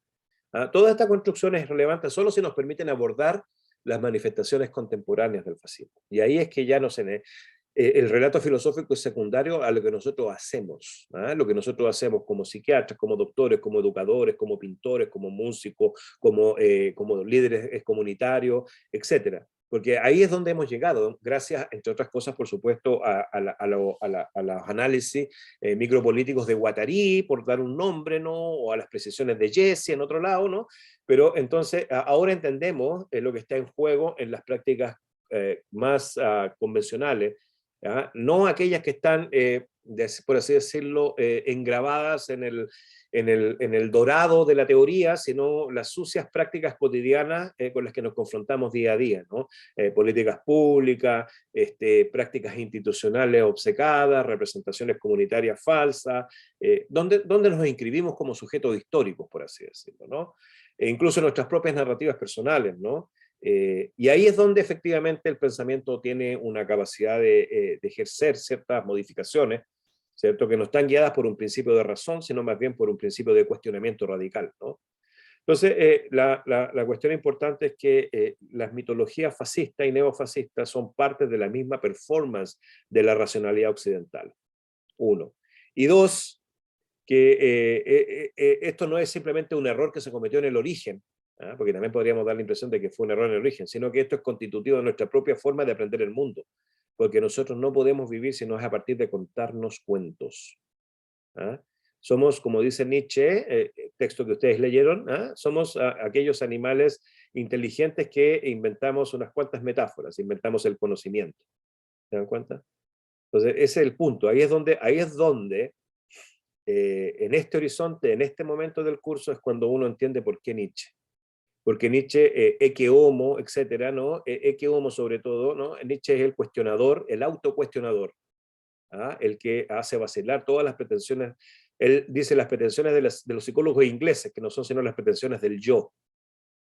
Toda esta construcción es relevante solo si nos permiten abordar las manifestaciones contemporáneas del fascismo. Y ahí es que ya el relato filosófico es secundario a lo que nosotros hacemos, lo que nosotros hacemos como psiquiatras, como doctores, como educadores, como pintores, como músicos, como líderes comunitarios, etcétera. Porque ahí es donde hemos llegado, gracias, entre otras cosas, por supuesto, a los análisis micropolíticos de Guattari, por dar un nombre, ¿no? O a las precisiones de Jesse en otro lado, ¿no? Pero entonces, ahora entendemos lo que está en juego en las prácticas más convencionales, no aquellas que están, por así decirlo, engravadas en el dorado de la teoría, sino las sucias prácticas cotidianas con las que nos confrontamos día a día, ¿no? Políticas públicas, prácticas institucionales obcecadas, representaciones comunitarias falsas, donde nos inscribimos como sujetos históricos, por así decirlo, ¿no? Incluso nuestras propias narrativas personales, ¿no? Y ahí es donde efectivamente el pensamiento tiene una capacidad de ejercer ciertas modificaciones, ¿cierto? Que no están guiadas por un principio de razón, sino más bien por un principio de cuestionamiento radical, ¿no? Entonces, la cuestión importante es que las mitologías fascistas y neofascistas son parte de la misma performance de la racionalidad occidental, uno. Y dos, que esto no es simplemente un error que se cometió en el origen, porque también podríamos dar la impresión de que fue un error en el origen, sino que esto es constitutivo de nuestra propia forma de aprender el mundo, porque nosotros no podemos vivir si no es a partir de contarnos cuentos. Somos, como dice Nietzsche, texto que ustedes leyeron, somos aquellos animales inteligentes que inventamos unas cuantas metáforas, inventamos el conocimiento. ¿Se dan cuenta? Entonces, ese es el punto. Ahí es donde en este horizonte, en este momento del curso, es cuando uno entiende por qué Nietzsche. Porque Nietzsche, Ecce Homo, etcétera, ¿no? Ecce Homo sobre todo, ¿no? Nietzsche es el cuestionador, el autocuestionador, el que hace vacilar todas las pretensiones. Él dice las pretensiones de los psicólogos ingleses, que no son sino las pretensiones del yo,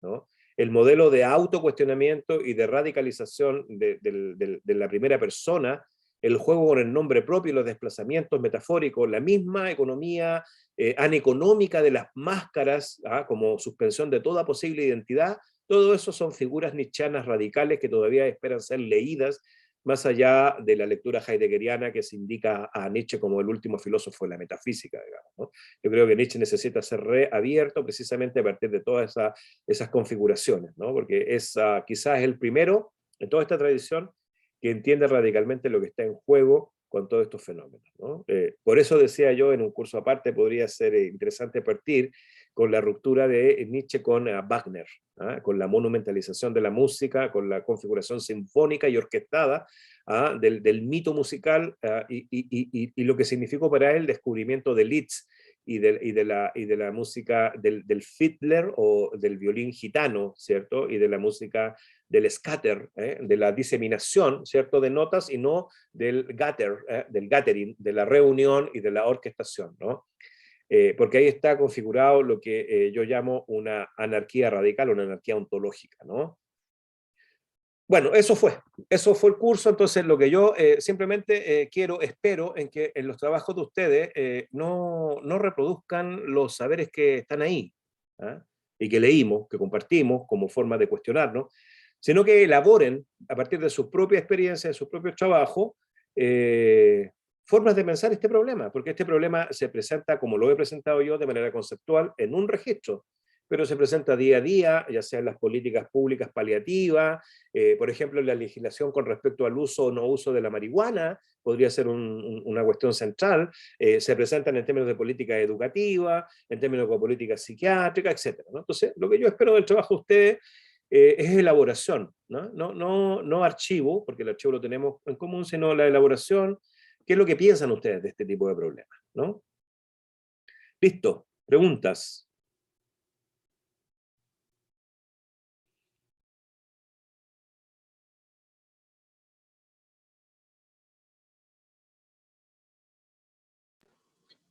¿no? El modelo de autocuestionamiento y de radicalización de la primera persona, el juego con el nombre propio y los desplazamientos metafóricos, la misma economía aneconómica de las máscaras, como suspensión de toda posible identidad, todo eso son figuras nietzscheanas radicales que todavía esperan ser leídas más allá de la lectura heideggeriana que se indica a Nietzsche como el último filósofo de la metafísica, digamos, ¿no? Yo creo que Nietzsche necesita ser reabierto precisamente a partir de todas esas configuraciones, ¿no? Porque es quizás el primero en toda esta tradición que entiende radicalmente lo que está en juego con todos estos fenómenos, ¿no? Por eso decía yo, en un curso aparte podría ser interesante partir con la ruptura de Nietzsche con Wagner, con la monumentalización de la música, con la configuración sinfónica y orquestada del mito musical y lo que significó para él el descubrimiento de Liszt y de la música del fiddler o del violín gitano, ¿cierto? Y de la música del scatter, de la diseminación, ¿cierto? De notas y no del del gathering, de la reunión y de la orquestación, ¿no? Porque ahí está configurado lo que yo llamo una anarquía radical, una anarquía ontológica, ¿no? Bueno, eso fue el curso. Entonces lo que yo simplemente espero en que en los trabajos de ustedes no reproduzcan los saberes que están ahí, y que leímos, que compartimos como forma de cuestionarnos, sino que elaboren a partir de su propia experiencia, de su propio trabajo, formas de pensar este problema, porque este problema se presenta, como lo he presentado yo, de manera conceptual, en un registro, pero se presenta día a día, ya sea en las políticas públicas paliativas, por ejemplo, en la legislación con respecto al uso o no uso de la marihuana, podría ser una cuestión central, se presentan en términos de política educativa, en términos de política psiquiátrica, etc., ¿no? Entonces, lo que yo espero del trabajo de ustedes es elaboración, ¿no? No archivo, porque el archivo lo tenemos en común, sino la elaboración. ¿Qué es lo que piensan ustedes de este tipo de problemas, ¿no? Listo, preguntas.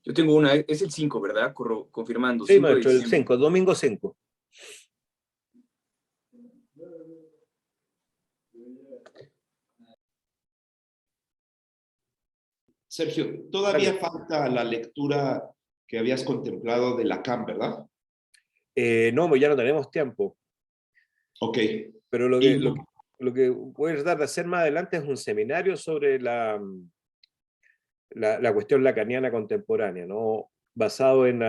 Yo tengo una, es el 5, ¿verdad? Confirmando, Sí, 5 de maestro, el diciembre. 5, domingo 5. Sergio, todavía falta la lectura que habías contemplado de Lacan, ¿verdad? No, pues ya no tenemos tiempo. Ok. Pero Y lo que voy a tratar de hacer más adelante es un seminario sobre la cuestión lacaniana contemporánea, ¿no? Basado en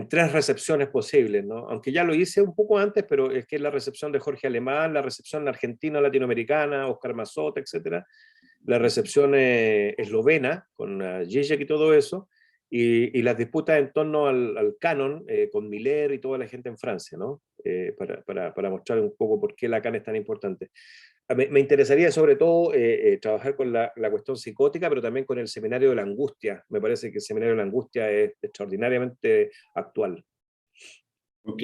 3 recepciones posibles, ¿no? Aunque ya lo hice un poco antes, pero es que es la recepción de Jorge Alemán, la recepción argentina, latinoamericana, Oscar Mazot, etcétera, la recepción eslovena, con Zizek y todo eso, y las disputas en torno al canon, con Miller y toda la gente en Francia, ¿no? Para mostrar un poco por qué Lacan es tan importante. Me interesaría sobre todo trabajar con la cuestión psicótica, pero también con el seminario de la angustia. Me parece que el seminario de la angustia es extraordinariamente actual. ok.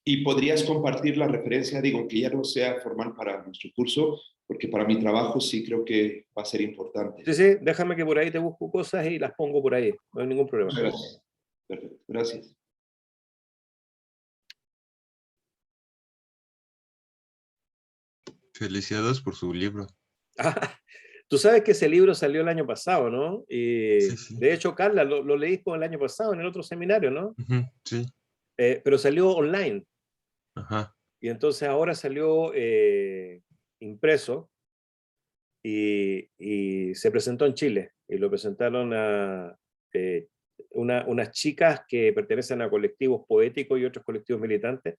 ¿Y podrías compartir la referencia? Digo, que ya no sea formal para nuestro curso, porque para mi trabajo sí creo que va a ser importante. Sí, sí, déjame que por ahí te busco cosas y las pongo por ahí. No hay ningún problema. Muchas gracias. Perfecto, gracias. Felicidades por su libro. Tú sabes que ese libro salió el año pasado, ¿no? Y Sí, sí. de hecho, Carla, lo leí el año pasado en el otro seminario, ¿no? Ujú, sí. Pero salió online. Ajá. Y entonces ahora salió impreso y se presentó en Chile. Y lo presentaron a unas chicas que pertenecen a colectivos poéticos y otros colectivos militantes.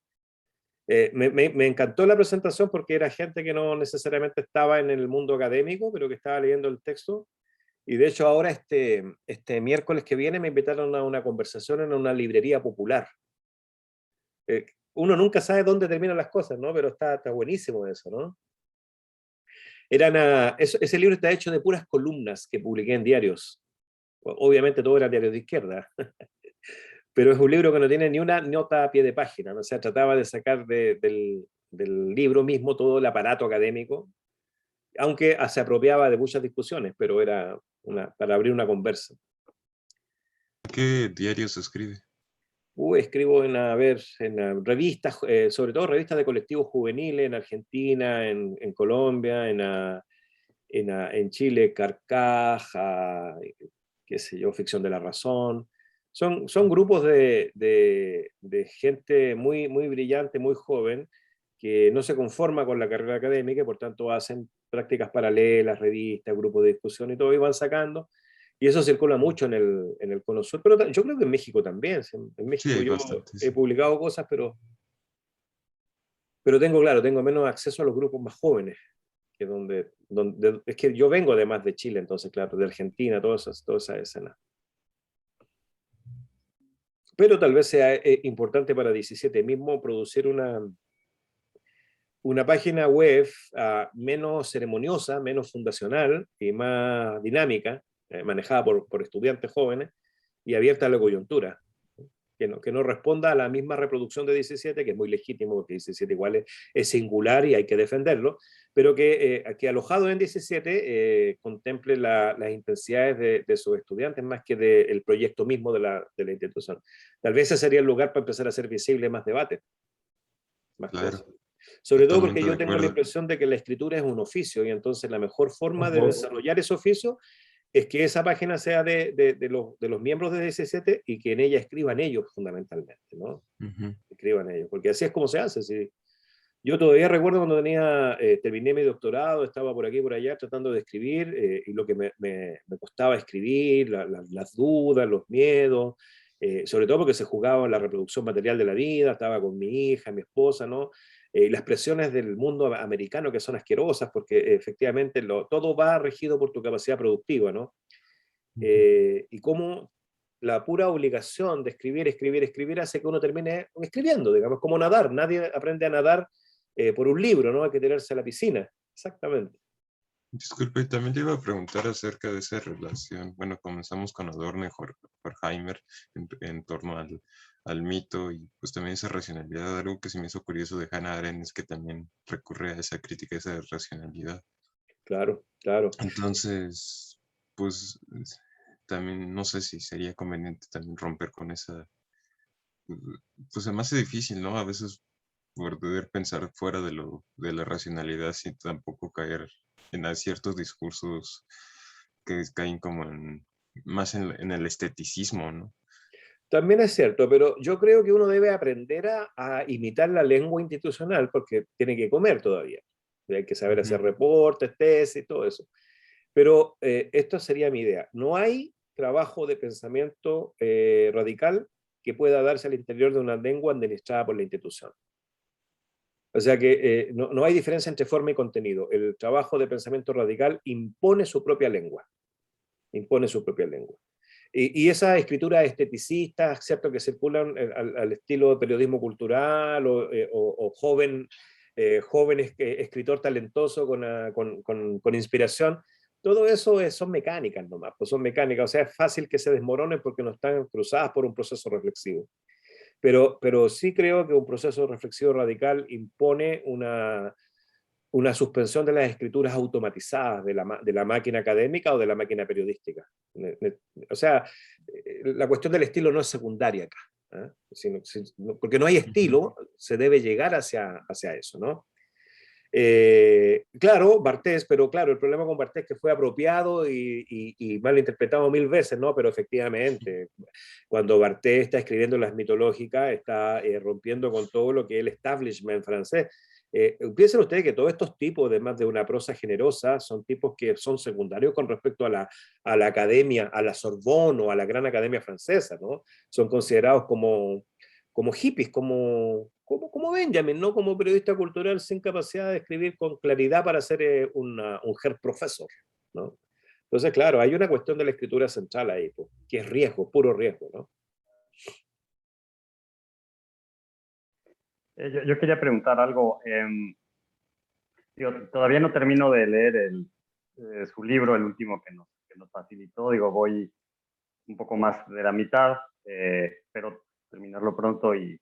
Me encantó la presentación porque era gente que no necesariamente estaba en el mundo académico, pero que estaba leyendo el texto. Y de hecho ahora este miércoles que viene me invitaron a una conversación en una librería popular. Uno nunca sabe dónde terminan las cosas, ¿no? Pero está buenísimo eso, ¿no? Ese libro está hecho de puras columnas que publiqué en diarios. Obviamente todos eran diarios de izquierda. Pero es un libro que no tiene ni una nota a pie de página, ¿no? O sea, trataba de sacar del libro mismo todo el aparato académico, aunque se apropiaba de muchas discusiones, pero era para abrir una conversa. ¿Qué diario se escribe? Escribo en revistas, sobre todo revistas de colectivos juveniles en Argentina, en Colombia, en Chile, Carcaja, qué sé yo, Ficción de la Razón. Son grupos de gente muy brillante, muy joven, que no se conforma con la carrera académica y por tanto hacen prácticas paralelas, revistas, grupos de discusión y todo, y van sacando. Y eso circula mucho en el Cono Sur, pero yo creo que en México también. En Sí, México hay yo bastantes. he publicado cosas, pero tengo menos acceso a los grupos más jóvenes, que es que yo vengo además de Chile, entonces, claro, de Argentina, toda esa escena. Pero tal vez sea importante para 17 mismo producir una página web menos ceremoniosa, menos fundacional y más dinámica, manejada por estudiantes jóvenes y abierta a la coyuntura. Que no responda a la misma reproducción de 17, que es muy legítimo, porque 17 igual es singular y hay que defenderlo, pero que alojado en 17 contemple las intensidades de sus estudiantes más que del proyecto mismo de la institución. Tal vez ese sería el lugar para empezar a hacer visible más debate, más Claro, cosas. Sobre todo porque totalmente de yo tengo la acuerdo. impresión de que la escritura es un oficio y entonces la mejor forma de desarrollar ese oficio es que esa página sea de los miembros de 17 y que en ella escriban ellos fundamentalmente, ¿no? Ujú. Escriban ellos, porque así es como se hace. ¿Sí? Yo todavía recuerdo cuando terminé mi doctorado, estaba por aquí y por allá tratando de escribir y lo que me costaba escribir, las dudas, los miedos, sobre todo porque se jugaba en la reproducción material de la vida, estaba con mi hija, mi esposa, ¿no? Las presiones del mundo americano que son asquerosas, porque efectivamente todo va regido por tu capacidad productiva, ¿no? Y cómo la pura obligación de escribir, escribir, escribir hace que uno termine escribiendo, digamos, como nadar. Nadie aprende a nadar por un libro, ¿no? Hay que tirarse a la piscina. Exactamente. Disculpe, también le iba a preguntar acerca de esa relación. Bueno, comenzamos con Adorno y Horkheimer en torno al mito y pues también esa racionalidad. Algo que se me hizo curioso de Hannah Arendt es que también recurre a esa crítica, a esa racionalidad. Claro, claro. Entonces, pues también no sé si sería conveniente también romper con esa, pues se me hace difícil, ¿no? A veces poder pensar fuera de la racionalidad sin tampoco caer en ciertos discursos que caen como más en el esteticismo, ¿no? También es cierto, pero yo creo que uno debe aprender a imitar la lengua institucional porque tiene que comer todavía. Hay que saber hacer reportes, tesis, todo eso. Pero esto sería mi idea. No hay trabajo de pensamiento radical que pueda darse al interior de una lengua administrada por la institución. O sea que no hay diferencia entre forma y contenido. El trabajo de pensamiento radical impone su propia lengua. Impone su propia lengua. Y esa escritura esteticista, ¿cierto?, que circulan al estilo de periodismo cultural o joven escritor talentoso con inspiración, todo eso son mecánicas nomás, pues son mecánicas, o sea, es fácil que se desmoronen porque no están cruzadas por un proceso reflexivo. Pero sí creo que un proceso reflexivo radical impone una suspensión de las escrituras automatizadas de la máquina académica o de la máquina periodística. O sea, la cuestión del estilo no es secundaria acá, ¿eh? Porque no hay estilo, se debe llegar hacia eso, ¿no? Claro, Bartés, pero claro, el problema con Bartés es que fue apropiado y mal interpretado 1000 veces, ¿no? Pero efectivamente, cuando Bartés está escribiendo las mitológicas, está rompiendo con todo lo que es el establishment francés. Piensen ustedes que todos estos tipos, además de una prosa generosa, son tipos que son secundarios con respecto a la academia, a la Sorbonne o a la gran academia francesa, ¿no? Son considerados como hippies, como Benjamin, ¿no? Como periodista cultural sin capacidad de escribir con claridad para ser un Herr Professor, ¿no? Entonces, claro, hay una cuestión de la escritura central ahí, pues, que es riesgo, puro riesgo, ¿no? Yo quería preguntar algo. Todavía no termino de leer su libro, el último que nos facilitó. Digo, voy un poco más de la mitad, pero terminarlo pronto y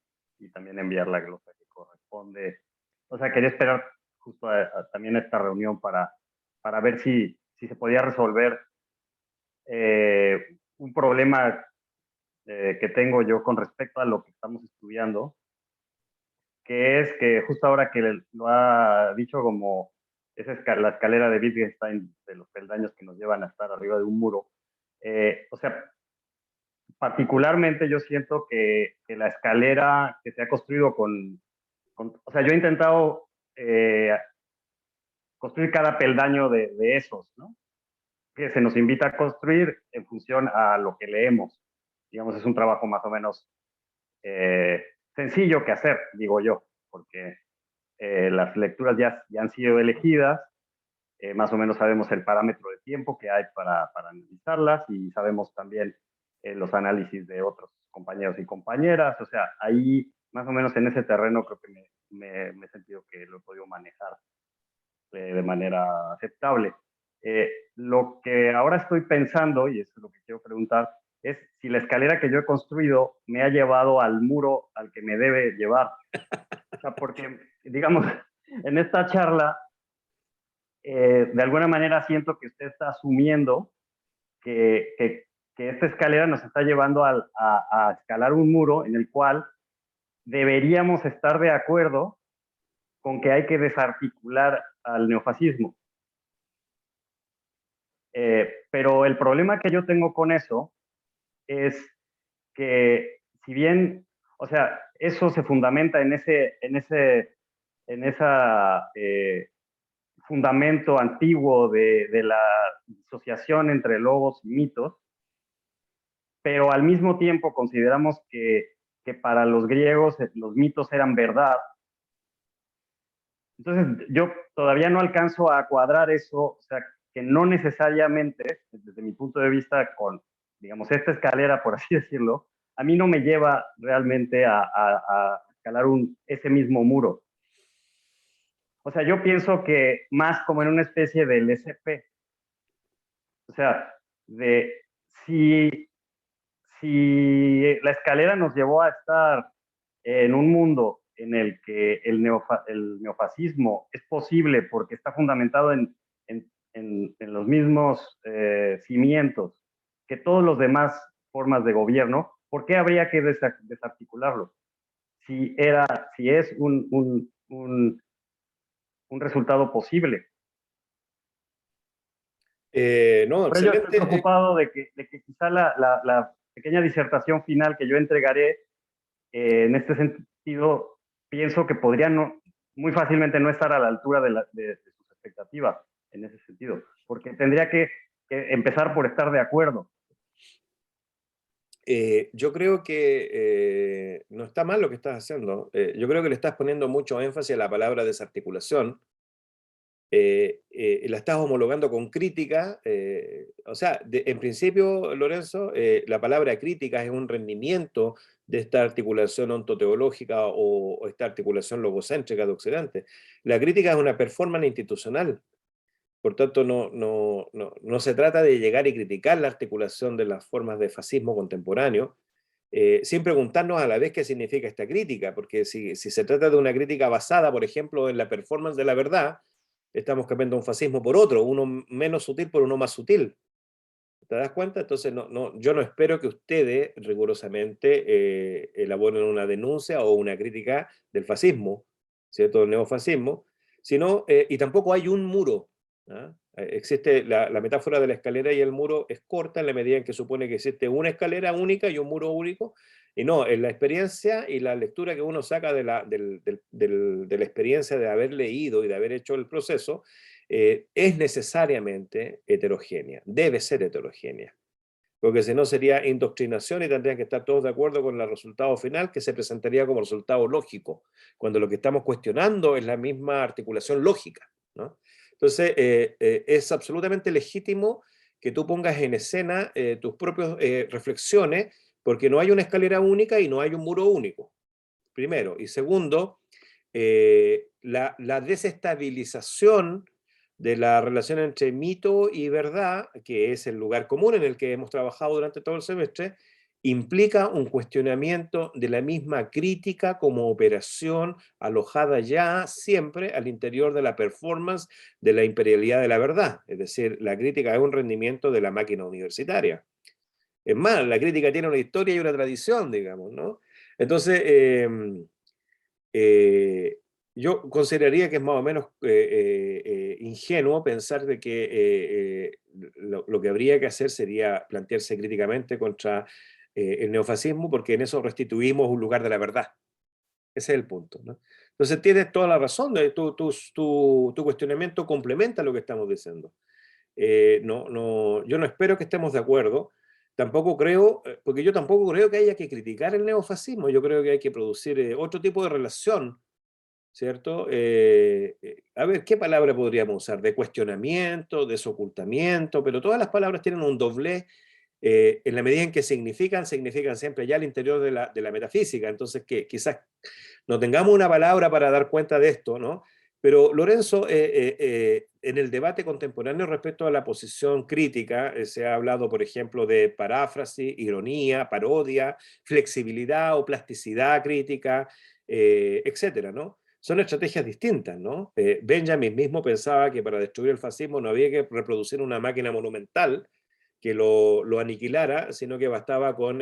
también enviar la glosa que corresponde. O sea, quería esperar justo también esta reunión para ver si se podía resolver un problema que tengo yo con respecto a lo que estamos estudiando, que es que justo ahora que lo ha dicho, como la escalera de Wittgenstein, de los peldaños que nos llevan a estar arriba de un muro, o sea, particularmente yo siento que la escalera que se ha construido o sea, yo he intentado construir cada peldaño de esos, ¿no? Que se nos invita a construir en función a lo que leemos. Digamos, es un trabajo más o menos sencillo que hacer, digo yo, porque las lecturas ya han sido elegidas, más o menos sabemos el parámetro de tiempo que hay para analizarlas y sabemos también los análisis de otros compañeros y compañeras. O sea, ahí más o menos en ese terreno creo que me he sentido que lo he podido manejar de manera aceptable. Lo que ahora estoy pensando, y eso es lo que quiero preguntar, es si la escalera que yo he construido me ha llevado al muro al que me debe llevar. O sea, porque, digamos, en esta charla, de alguna manera siento que usted está asumiendo que esta escalera nos está llevando a escalar un muro en el cual deberíamos estar de acuerdo con que hay que desarticular al neofascismo. Pero el problema que yo tengo con eso es que si bien, o sea, eso se fundamenta en ese fundamento antiguo de la disociación entre logos y mitos, pero al mismo tiempo consideramos que para los griegos los mitos eran verdad. Entonces, yo todavía no alcanzo a cuadrar eso, o sea, que no necesariamente, desde mi punto de vista, con, digamos, esta escalera, por así decirlo, a mí no me lleva realmente a escalar ese mismo muro. O sea, yo pienso que más como en una especie del SP. O sea, de si la escalera nos llevó a estar en un mundo en el que el neofascismo es posible porque está fundamentado en los mismos cimientos que todas las demás formas de gobierno, ¿por qué habría que desarticularlo? Si es un resultado posible. No, Por ello estoy excelente. preocupado de que quizá la pequeña disertación final que yo entregaré, en este sentido, pienso que podría muy fácilmente no estar a la altura de sus expectativas, en ese sentido, porque tendría que empezar por estar de acuerdo. Yo creo que no está mal lo que estás haciendo. Yo creo que le estás poniendo mucho énfasis a la palabra desarticulación. La estás homologando con crítica. O sea, en principio, Lorenzo, la palabra crítica es un rendimiento de esta articulación ontoteológica o esta articulación logocéntrica de Occidente. La crítica es una performance institucional. Por tanto, no se trata de llegar y criticar la articulación de las formas de fascismo contemporáneo, sin preguntarnos a la vez qué significa esta crítica, porque si se trata de una crítica basada, por ejemplo, en la performance de la verdad, estamos cambiando un fascismo por otro, uno menos sutil por uno más sutil. ¿Te das cuenta? Entonces, yo no espero que ustedes rigurosamente elaboren una denuncia o una crítica del fascismo, ¿cierto? Del neofascismo, sino, y tampoco hay un muro. ¿Ah? Existe la metáfora de la escalera y el muro es corta en la medida en que supone que existe una escalera única y un muro único, y no, en la experiencia y la lectura que uno saca de la experiencia de haber leído y de haber hecho el proceso, es necesariamente heterogénea, debe ser heterogénea, porque si no sería indoctrinación y tendrían que estar todos de acuerdo con el resultado final que se presentaría como resultado lógico, cuando lo que estamos cuestionando es la misma articulación lógica, ¿no? Entonces, es absolutamente legítimo que tú pongas en escena tus propias reflexiones, porque no hay una escalera única y no hay un muro único, primero. Y segundo, la desestabilización de la relación entre mito y verdad, que es el lugar común en el que hemos trabajado durante todo el semestre, implica un cuestionamiento de la misma crítica como operación alojada ya siempre al interior de la performance de la imperialidad de la verdad. Es decir, la crítica es un rendimiento de la máquina universitaria. Es más, la crítica tiene una historia y una tradición, digamos, ¿no? Entonces, yo consideraría que es más o menos ingenuo pensar de que lo que habría que hacer sería plantearse críticamente contra el neofascismo, porque en eso restituimos un lugar de la verdad. Ese es el punto, ¿no? Entonces tienes toda la razón, tu cuestionamiento complementa lo que estamos diciendo. Yo no espero que estemos de acuerdo, tampoco creo, porque yo tampoco creo que haya que criticar el neofascismo, yo creo que hay que producir otro tipo de relación, ¿cierto? A ver, ¿qué palabra podríamos usar? De cuestionamiento, desocultamiento, pero todas las palabras tienen un doblez, en la medida en que significan siempre ya al interior de la metafísica, entonces que quizás no tengamos una palabra para dar cuenta de esto, ¿no? Pero Lorenzo, en el debate contemporáneo respecto a la posición crítica, se ha hablado, por ejemplo, de paráfrasis, ironía, parodia, flexibilidad o plasticidad crítica, etcétera, ¿no? Son estrategias distintas, ¿no? Benjamin mismo pensaba que para destruir el fascismo no había que reproducir una máquina monumental que lo aniquilara, sino que bastaba con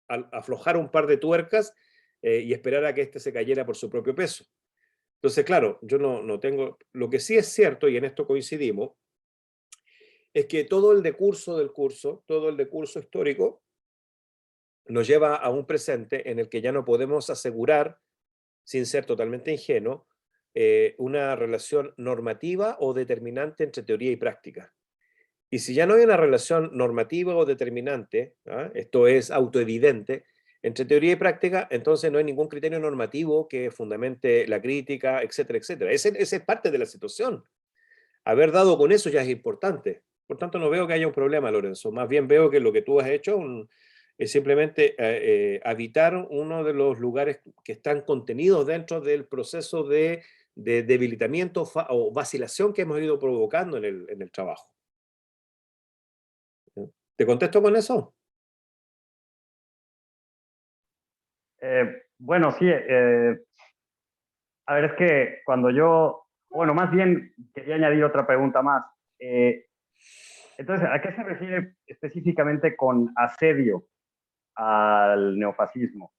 aflojar un par de tuercas y esperar a que éste se cayera por su propio peso. Entonces, claro, yo no tengo... Lo que sí es cierto, y en esto coincidimos, es que todo el decurso del curso, todo el decurso histórico, nos lleva a un presente en el que ya no podemos asegurar, sin ser totalmente ingenuo, una relación normativa o determinante entre teoría y práctica. Y si ya no hay una relación normativa o determinante, ¿ah? Esto es autoevidente, entre teoría y práctica, entonces no hay ningún criterio normativo que fundamente la crítica, etcétera, etcétera. Esa es parte de la situación. Haber dado con eso ya es importante. Por tanto, no veo que haya un problema, Lorenzo. Más bien veo que lo que tú has hecho es simplemente habitar uno de los lugares que están contenidos dentro del proceso de debilitamiento o vacilación que hemos ido provocando en el trabajo. ¿Te contesto con eso? Bueno, sí. A ver, es que cuando yo, bueno, más bien quería añadir otra pregunta más. Entonces, ¿a qué se refiere específicamente con asedio al neofascismo?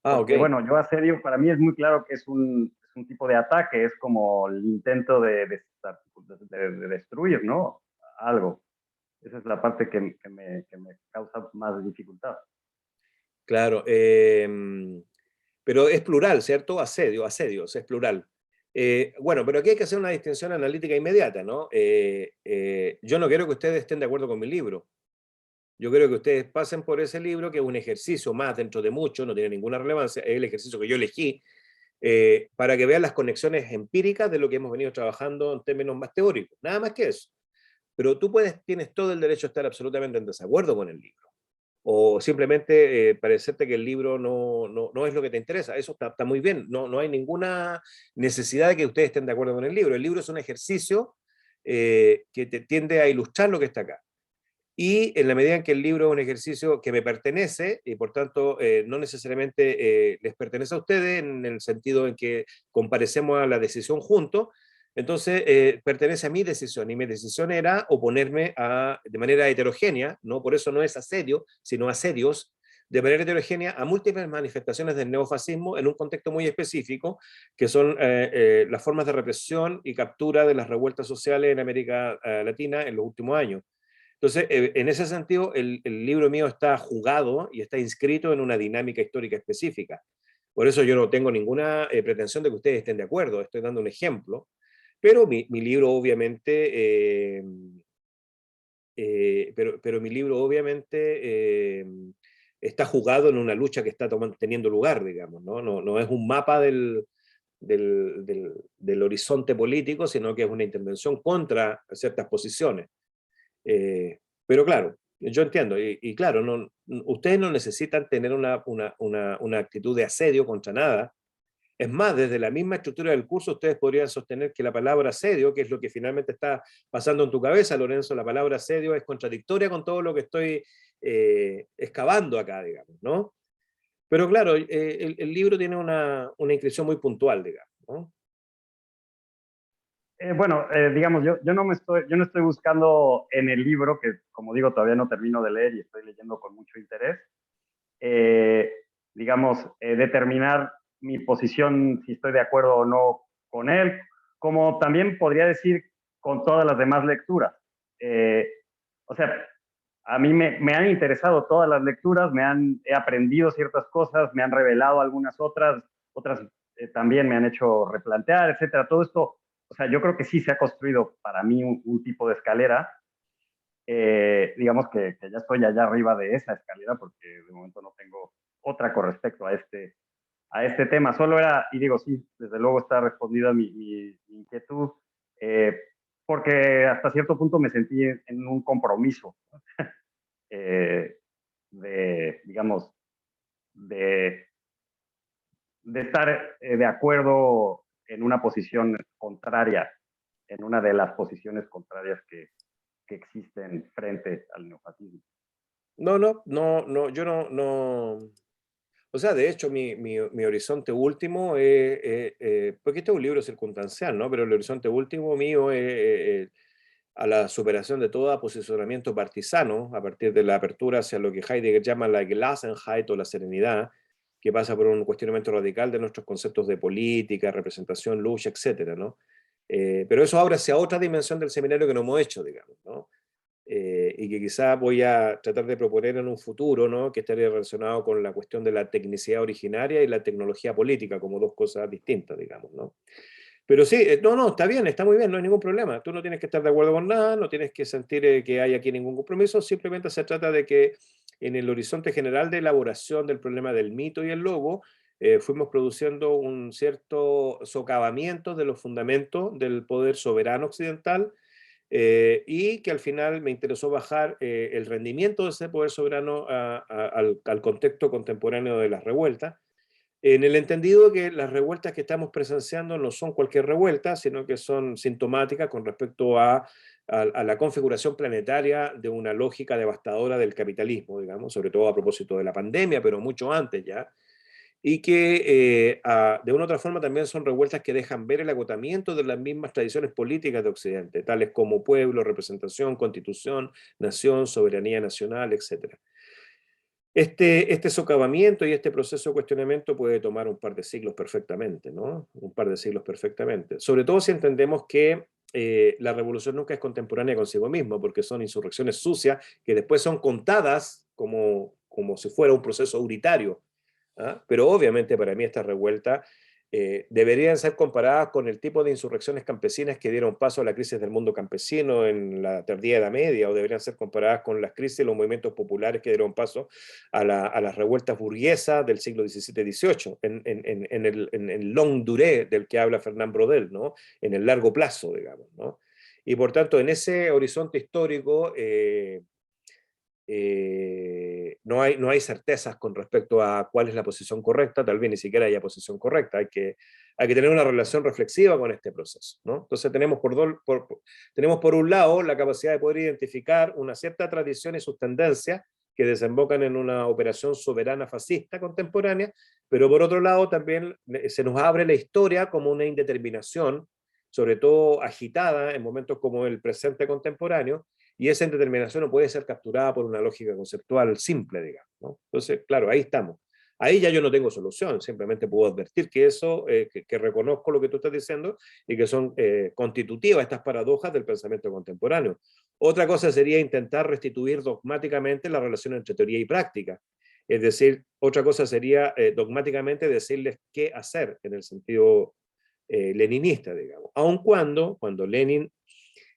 Ah, ok. Porque, bueno, yo asedio, para mí es muy claro que es un tipo de ataque, es como el intento de destruir, ¿no? Algo. Esa es la parte que me causa más dificultad. Claro. Pero es plural, ¿cierto? Asedios, es plural. Bueno, pero aquí hay que hacer una distinción analítica inmediata, ¿no? Yo no quiero que ustedes estén de acuerdo con mi libro. Yo quiero que ustedes pasen por ese libro, que es un ejercicio más dentro de mucho, no tiene ninguna relevancia, es el ejercicio que yo elegí, para que vean las conexiones empíricas de lo que hemos venido trabajando en términos más teóricos, nada más que eso. Pero tú tienes todo el derecho a estar absolutamente en desacuerdo con el libro, o simplemente parecerte que el libro no es lo que te interesa. Eso está muy bien, no hay ninguna necesidad de que ustedes estén de acuerdo con el libro. El libro es un ejercicio que te tiende a ilustrar lo que está acá. Y en la medida en que el libro es un ejercicio que me pertenece, y por tanto no necesariamente les pertenece a ustedes, en el sentido en que comparecemos a la decisión juntos, entonces pertenece a mi decisión, y mi decisión era oponerme de manera heterogénea, ¿no? Por eso no es asedio, sino asedios, de manera heterogénea a múltiples manifestaciones del neofascismo en un contexto muy específico, que son las formas de represión y captura de las revueltas sociales en América Latina en los últimos años. Entonces, en ese sentido, el libro mío está jugado y está inscrito en una dinámica histórica específica. Por eso yo no tengo ninguna pretensión de que ustedes estén de acuerdo, estoy dando un ejemplo, pero mi libro obviamente, pero mi libro obviamente está jugado en una lucha que está teniendo lugar, digamos, ¿no? No es un mapa del horizonte político, sino que es una intervención contra ciertas posiciones. Pero claro, yo entiendo, y claro, ustedes no necesitan tener una actitud de asedio contra nada. Es más, desde la misma estructura del curso, ustedes podrían sostener que la palabra asedio, que es lo que finalmente está pasando en tu cabeza, Lorenzo, la palabra asedio es contradictoria con todo lo que estoy excavando acá, digamos, ¿no? Pero claro, el libro tiene una inscripción muy puntual, digamos, ¿no? Bueno, digamos, yo no estoy buscando en el libro, que como digo, todavía no termino de leer y estoy leyendo con mucho interés, digamos, determinar mi posición, si estoy de acuerdo o no con él, como también podría decir con todas las demás lecturas. O sea, a mí me han interesado todas las lecturas, he aprendido ciertas cosas, me han revelado algunas otras también me han hecho replantear, etcétera. Todo esto, o sea, yo creo que sí se ha construido para mí un tipo de escalera. Digamos que ya estoy allá arriba de esa escalera, porque de momento no tengo otra con respecto a este tema. Solo era, y digo, sí, desde luego está respondida mi inquietud, porque hasta cierto punto me sentí en un compromiso digamos, de estar de acuerdo en una posición contraria, en una de las posiciones contrarias que existen frente al neofascismo. Yo no. O sea, de hecho, mi horizonte último porque este es un libro circunstancial, ¿no? Pero el horizonte último mío es a la superación de todo posicionamiento partisano, a partir de la apertura hacia lo que Heidegger llama la Gelassenheit o la serenidad, que pasa por un cuestionamiento radical de nuestros conceptos de política, representación, lucha, etcétera, ¿no? Pero eso abre hacia otra dimensión del seminario que no hemos hecho, digamos, ¿no? Y que quizá voy a tratar de proponer en un futuro, ¿no? Que estaría relacionado con la cuestión de la tecnicidad originaria y la tecnología política como dos cosas distintas, digamos, ¿no? Pero sí, no, está bien, está muy bien, no hay ningún problema. Tú no tienes que estar de acuerdo con nada, no tienes que sentir que hay aquí ningún compromiso, simplemente se trata de que en el horizonte general de elaboración del problema del mito y el lobo, fuimos produciendo un cierto socavamiento de los fundamentos del poder soberano occidental, y que al final me interesó bajar el rendimiento de ese poder soberano al contexto contemporáneo de las revueltas, en el entendido que las revueltas que estamos presenciando no son cualquier revuelta, sino que son sintomáticas con respecto a la configuración planetaria de una lógica devastadora del capitalismo, digamos, sobre todo a propósito de la pandemia, pero mucho antes ya, y que de una u otra forma también son revueltas que dejan ver el agotamiento de las mismas tradiciones políticas de Occidente, tales como pueblo, representación, constitución, nación, soberanía nacional, etc. Este socavamiento y este proceso de cuestionamiento puede tomar un par de siglos perfectamente, ¿no? Un par de siglos perfectamente. Sobre todo si entendemos que la revolución nunca es contemporánea consigo misma, porque son insurrecciones sucias que después son contadas como si fuera un proceso auritario. ¿Ah? Pero obviamente para mí esta revuelta deberían ser comparadas con el tipo de insurrecciones campesinas que dieron paso a la crisis del mundo campesino en la tardía Edad Media, o deberían ser comparadas con las crisis de los movimientos populares que dieron paso a las revueltas burguesas del siglo XVII-XVIII, en el long durée del que habla Fernand Braudel, ¿no? En el largo plazo, digamos, ¿no? Y por tanto, en ese horizonte histórico, no hay certezas con respecto a cuál es la posición correcta, tal vez ni siquiera haya posición correcta, hay que tener una relación reflexiva con este proceso, ¿no? Entonces tenemos tenemos por un lado la capacidad de poder identificar una cierta tradición y sus tendencias que desembocan en una operación soberana fascista contemporánea, pero por otro lado también se nos abre la historia como una indeterminación, sobre todo agitada en momentos como el presente contemporáneo, y esa indeterminación no puede ser capturada por una lógica conceptual simple, digamos, ¿no? Entonces, claro, ahí estamos. Ahí ya yo no tengo solución, simplemente puedo advertir que eso, que reconozco lo que tú estás diciendo y que son constitutivas estas paradojas del pensamiento contemporáneo. Otra cosa sería intentar restituir dogmáticamente la relación entre teoría y práctica. Es decir, otra cosa sería dogmáticamente decirles qué hacer en el sentido leninista, digamos. Aun cuando Lenin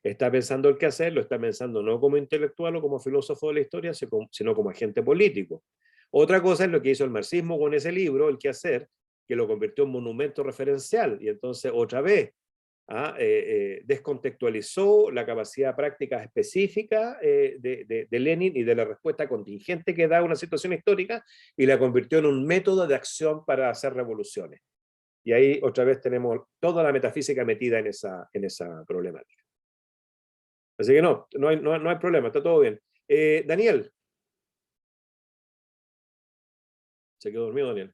está pensando el qué hacer, lo está pensando no como intelectual o como filósofo de la historia, sino como agente político. Otra cosa es lo que hizo el marxismo con ese libro, el qué hacer, que lo convirtió en monumento referencial, y entonces otra vez descontextualizó la capacidad práctica específica de Lenin y de la respuesta contingente que da a una situación histórica, y la convirtió en un método de acción para hacer revoluciones. Y ahí otra vez tenemos toda la metafísica metida en esa problemática. Así que no hay problema, está todo bien. Daniel. Se quedó dormido, Daniel.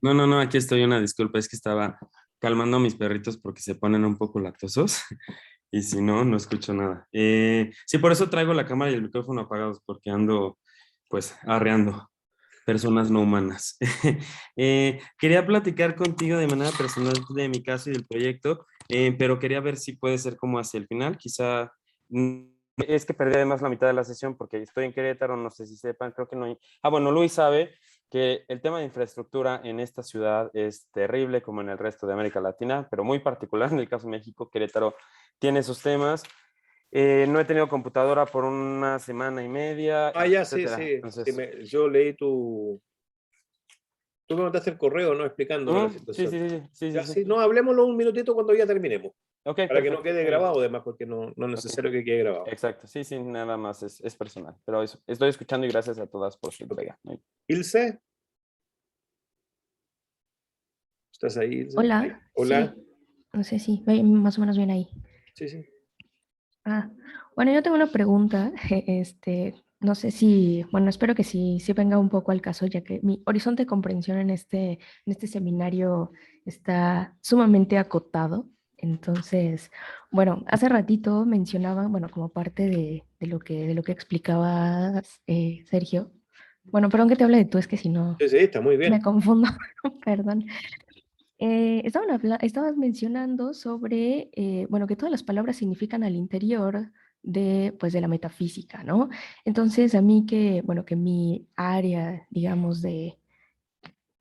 No, aquí estoy, una disculpa, es que estaba calmando a mis perritos porque se ponen un poco latosos y si no, no escucho nada. Sí, por eso traigo la cámara y el micrófono apagados, porque ando pues arreando personas no humanas. Quería platicar contigo de manera personal de mi caso y del proyecto, pero quería ver si puede ser como hacia el final, quizá. Es que perdí además la mitad de la sesión porque estoy en Querétaro, no sé si sepan, creo que no hay... bueno, Luis sabe que el tema de infraestructura en esta ciudad es terrible como en el resto de América Latina, pero muy particular en el caso de México. Querétaro tiene esos temas. No he tenido computadora por una semana y media, Ya, etcétera. sí. Entonces, Yo leí Tú me mandaste el correo, ¿no? Explicándome la situación. Sí. No, hablemoslo un minutito cuando ya terminemos. Ok, Para perfecto. que no quede grabado, además, porque no es necesario que quede grabado. Exacto, sí, nada más es personal. Pero eso, estoy escuchando y gracias a todas por su entrega. Ilse. ¿Estás ahí, Ilse? Hola. Hola. Sí, no sé si más o menos bien ahí. Sí. Bueno, yo tengo una pregunta. No sé si, bueno, espero que sí venga un poco al caso, ya que mi horizonte de comprensión en este seminario está sumamente acotado. Entonces, bueno, hace ratito mencionaba, bueno, como parte de lo que explicabas, Sergio. Bueno, perdón que te hable de tú, es que si no Sí, está muy bien. me confundo, perdón. Estabas mencionando sobre, bueno, que todas las palabras significan al interior pues, de la metafísica, ¿no? Entonces, a mí que mi área, digamos,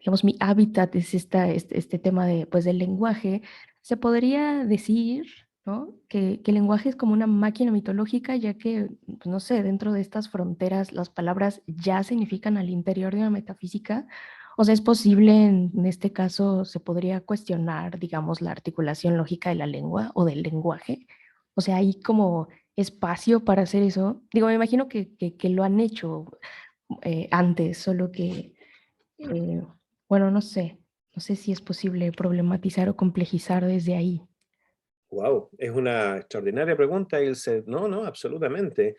digamos, mi hábitat es este tema de, pues, del lenguaje, se podría decir, ¿no? Que el lenguaje es como una máquina mitológica, ya que, pues, no sé, dentro de estas fronteras las palabras ya significan al interior de una metafísica. O sea, es posible, en este caso, se podría cuestionar, digamos, la articulación lógica de la lengua o del lenguaje. O sea, hay como espacio para hacer eso. Digo, me imagino que lo han hecho antes, solo que, eh, bueno, no sé si es posible problematizar o complejizar desde ahí. Wow, es una extraordinaria pregunta, Ilse. No, no, absolutamente.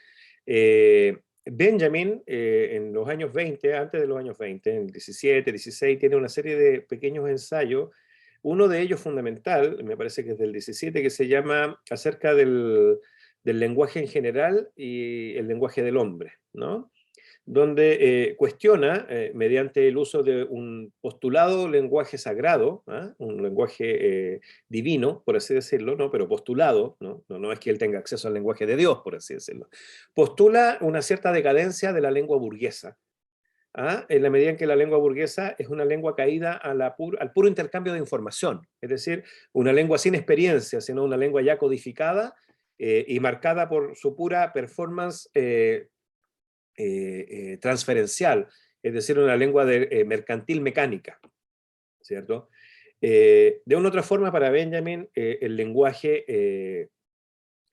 Benjamin, en los años 20, antes de los años 20, en el 17, 16, tiene una serie de pequeños ensayos. Uno de ellos fundamental, me parece que es del 17, que se llama acerca del lenguaje en general y el lenguaje del hombre, ¿no? Donde cuestiona, mediante el uso de un postulado lenguaje sagrado, ¿ah? Un lenguaje divino, por así decirlo, ¿no? Pero postulado, ¿no? No es que él tenga acceso al lenguaje de Dios, por así decirlo. Postula una cierta decadencia de la lengua burguesa, ¿ah? En la medida en que la lengua burguesa es una lengua caída a al puro intercambio de información, es decir, una lengua sin experiencia, sino una lengua ya codificada y marcada por su pura performance transferencial, es decir, una lengua mercantil mecánica, ¿cierto? De una u otra forma, para Benjamin, el lenguaje,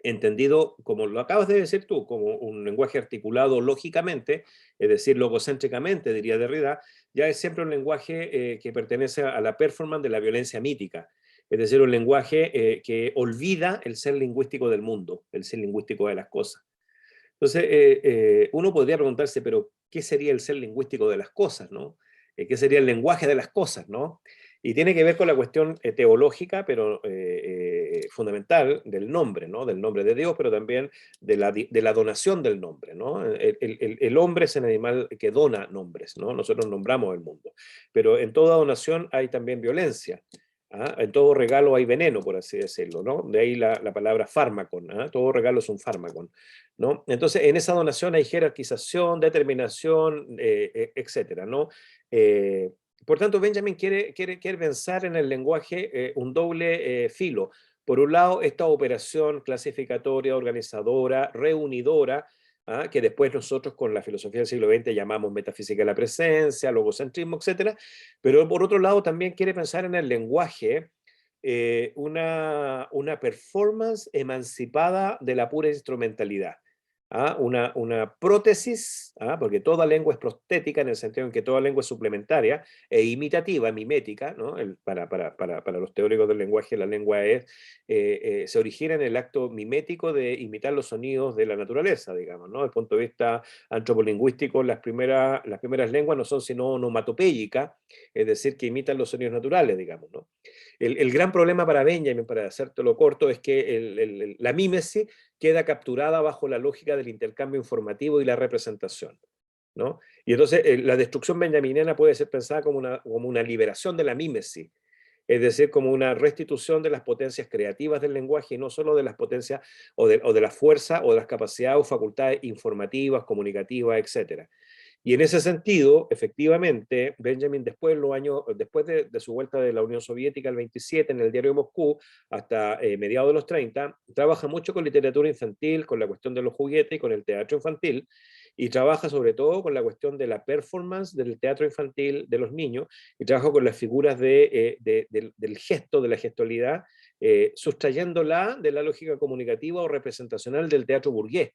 entendido, como lo acabas de decir tú, como un lenguaje articulado lógicamente, es decir, logocéntricamente, diría Derrida, ya es siempre un lenguaje que pertenece a la performance de la violencia mítica, es decir, un lenguaje que olvida el ser lingüístico del mundo, el ser lingüístico de las cosas. Entonces, uno podría preguntarse, pero ¿qué sería el ser lingüístico de las cosas, no? ¿Qué sería el lenguaje de las cosas, no? Y tiene que ver con la cuestión teológica, pero fundamental, del nombre, ¿no? Del nombre de Dios, pero también de la donación del nombre, ¿no? El hombre es el animal que dona nombres, ¿no? Nosotros nombramos el mundo. Pero en toda donación hay también violencia. ¿Ah? En todo regalo hay veneno, por así decirlo, ¿no? De ahí la palabra fármaco, ¿ah? Todo regalo es un fármaco, ¿no? Entonces, en esa donación hay jerarquización, determinación, etcétera, ¿no? Por tanto, Benjamin quiere pensar en el lenguaje un doble filo. Por un lado, esta operación clasificatoria, organizadora, reunidora, ¿ah? Que después nosotros con la filosofía del siglo XX llamamos metafísica de la presencia, logocentrismo, etcétera. Pero por otro lado, también quiere pensar en el lenguaje una performance emancipada de la pura instrumentalidad. ¿Ah? Una prótesis, ¿ah? Porque toda lengua es prostética en el sentido en que toda lengua es suplementaria e imitativa, mimética, ¿no? Para los teóricos del lenguaje, la lengua se origina en el acto mimético de imitar los sonidos de la naturaleza, digamos, ¿no? Desde el punto de vista antropolingüístico, las primeras lenguas no son sino onomatopéyicas, es decir, que imitan los sonidos naturales, digamos, ¿no? El gran problema para Benjamin, para hacértelo corto, es que la mímesis queda capturada bajo la lógica del intercambio informativo y la representación, ¿no? Y entonces la destrucción benjaminiana puede ser pensada como una liberación de la mímesis, es decir, como una restitución de las potencias creativas del lenguaje y no solo de las potencias o de la fuerza o de las capacidades o facultades informativas, comunicativas, etcétera. Y en ese sentido, efectivamente, Benjamin después de su vuelta de la Unión Soviética el 27 en el diario de Moscú, hasta mediados de los 30, trabaja mucho con literatura infantil, con la cuestión de los juguetes y con el teatro infantil, y trabaja sobre todo con la cuestión de la performance del teatro infantil de los niños, y trabaja con las figuras del gesto, de la gestualidad, sustrayéndola de la lógica comunicativa o representacional del teatro burgués,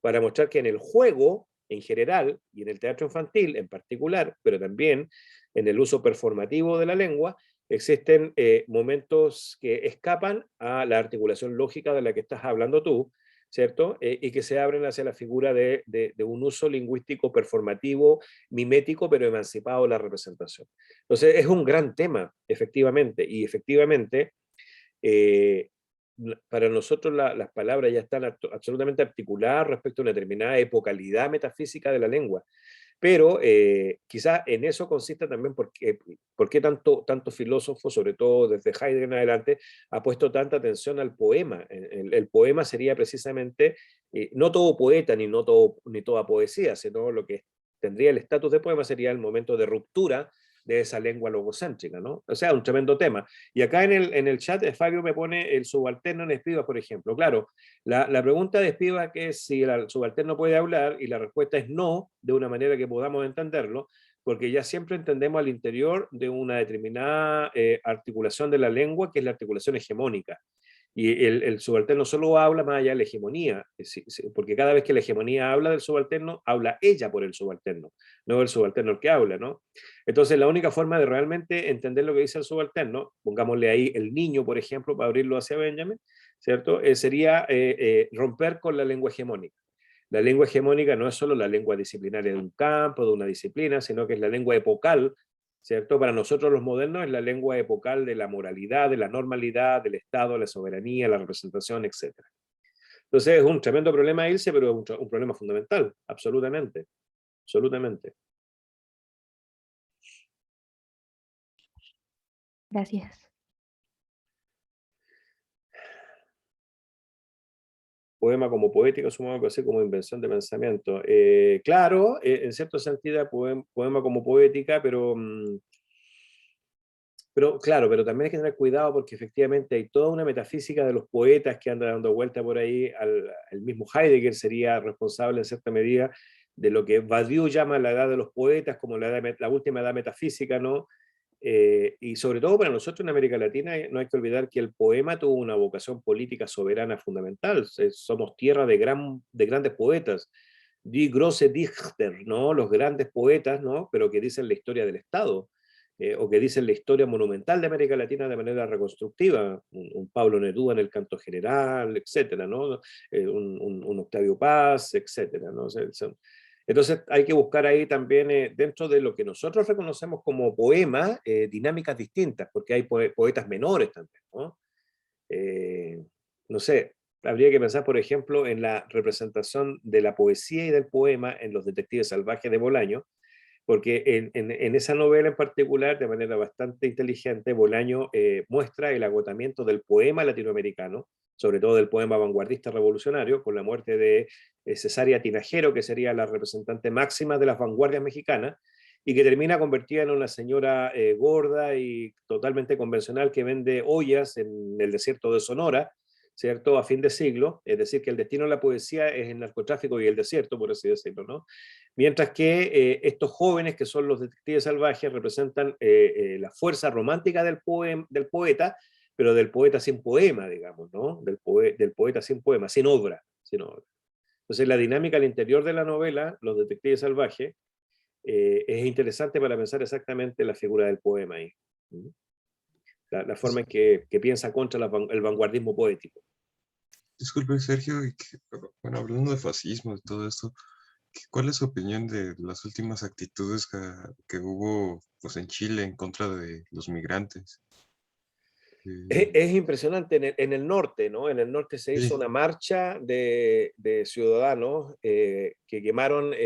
para mostrar que en el juego en general y en el teatro infantil en particular, pero también en el uso performativo de la lengua, existen momentos que escapan a la articulación lógica de la que estás hablando tú, ¿cierto? Y que se abren hacia la figura de un uso lingüístico performativo, mimético, pero emancipado de la representación. Entonces, es un gran tema, efectivamente, y efectivamente, para nosotros las palabras ya están absolutamente articuladas respecto a una determinada epocalidad metafísica de la lengua. Pero quizás en eso consiste también por qué tanto filósofo, sobre todo desde Heidegger en adelante, ha puesto tanta atención al poema. El poema sería precisamente, no todo poeta ni toda poesía, sino lo que tendría el estatus de poema sería el momento de ruptura de esa lengua logocéntrica, ¿no? O sea, un tremendo tema. Y acá en el chat Fabio me pone el subalterno en Espivas, por ejemplo. Claro, la pregunta de Espivas que es si el subalterno puede hablar, y la respuesta es no, de una manera que podamos entenderlo, porque ya siempre entendemos al interior de una determinada articulación de la lengua, que es la articulación hegemónica. Y el subalterno solo habla más allá de la hegemonía, porque cada vez que la hegemonía habla del subalterno, habla ella por el subalterno, no el subalterno el que habla, ¿no? Entonces la única forma de realmente entender lo que dice el subalterno, pongámosle ahí el niño, por ejemplo, para abrirlo hacia Benjamin, ¿cierto? Sería romper con la lengua hegemónica. La lengua hegemónica no es solo la lengua disciplinaria de un campo, de una disciplina, sino que es la lengua epocal, ¿cierto? Para nosotros los modernos es la lengua epocal de la moralidad, de la normalidad, del Estado, la soberanía, la representación, etc. Entonces es un tremendo problema, Ilse, pero es un problema fundamental, absolutamente, absolutamente. Gracias. Poema como poética, supongo que así como invención de pensamiento. Claro, en cierto sentido, poema como poética, pero claro, pero también hay que tener cuidado porque efectivamente hay toda una metafísica de los poetas que andan dando vuelta por ahí. El mismo Heidegger sería responsable en cierta medida de lo que Badiou llama la edad de los poetas, como la última edad metafísica, ¿no? Y sobre todo para nosotros en América Latina no hay que olvidar que el poema tuvo una vocación política soberana fundamental. Somos tierra de grandes poetas, die große Dichter, ¿no? Los grandes poetas, ¿no? Pero que dicen la historia del Estado, o que dicen la historia monumental de América Latina de manera reconstructiva, un Pablo Neruda en el Canto General, etcétera, ¿no? Un Octavio Paz, etcétera, ¿no? Entonces hay que buscar ahí también, dentro de lo que nosotros reconocemos como poema, dinámicas distintas, porque hay poetas menores también, ¿no? No sé, habría que pensar, por ejemplo, en la representación de la poesía y del poema en Los Detectives Salvajes de Bolaño, porque en esa novela en particular, de manera bastante inteligente, Bolaño muestra el agotamiento del poema latinoamericano, sobre todo del poema vanguardista revolucionario, con la muerte de Cesárea Tinajero, que sería la representante máxima de las vanguardias mexicanas, y que termina convertida en una señora gorda y totalmente convencional que vende ollas en el desierto de Sonora, ¿cierto? A fin de siglo, es decir, que el destino de la poesía es el narcotráfico y el desierto, por así decirlo, ¿no? Mientras que estos jóvenes, que son los detectives salvajes, representan la fuerza romántica del poeta, pero del poeta sin poema, digamos, ¿no? Del poeta sin poema, sin obra, sin obra. Entonces la dinámica al interior de la novela, Los Detectives Salvajes, es interesante para pensar exactamente la figura del poema ahí. La forma en que piensa contra el vanguardismo poético. Disculpe, Sergio, bueno, hablando de fascismo y todo esto, ¿cuál es su opinión de las últimas actitudes que hubo, pues, en Chile en contra de los migrantes? Es impresionante en el norte, ¿no? En el norte se hizo Sí. una marcha de ciudadanos que quemaron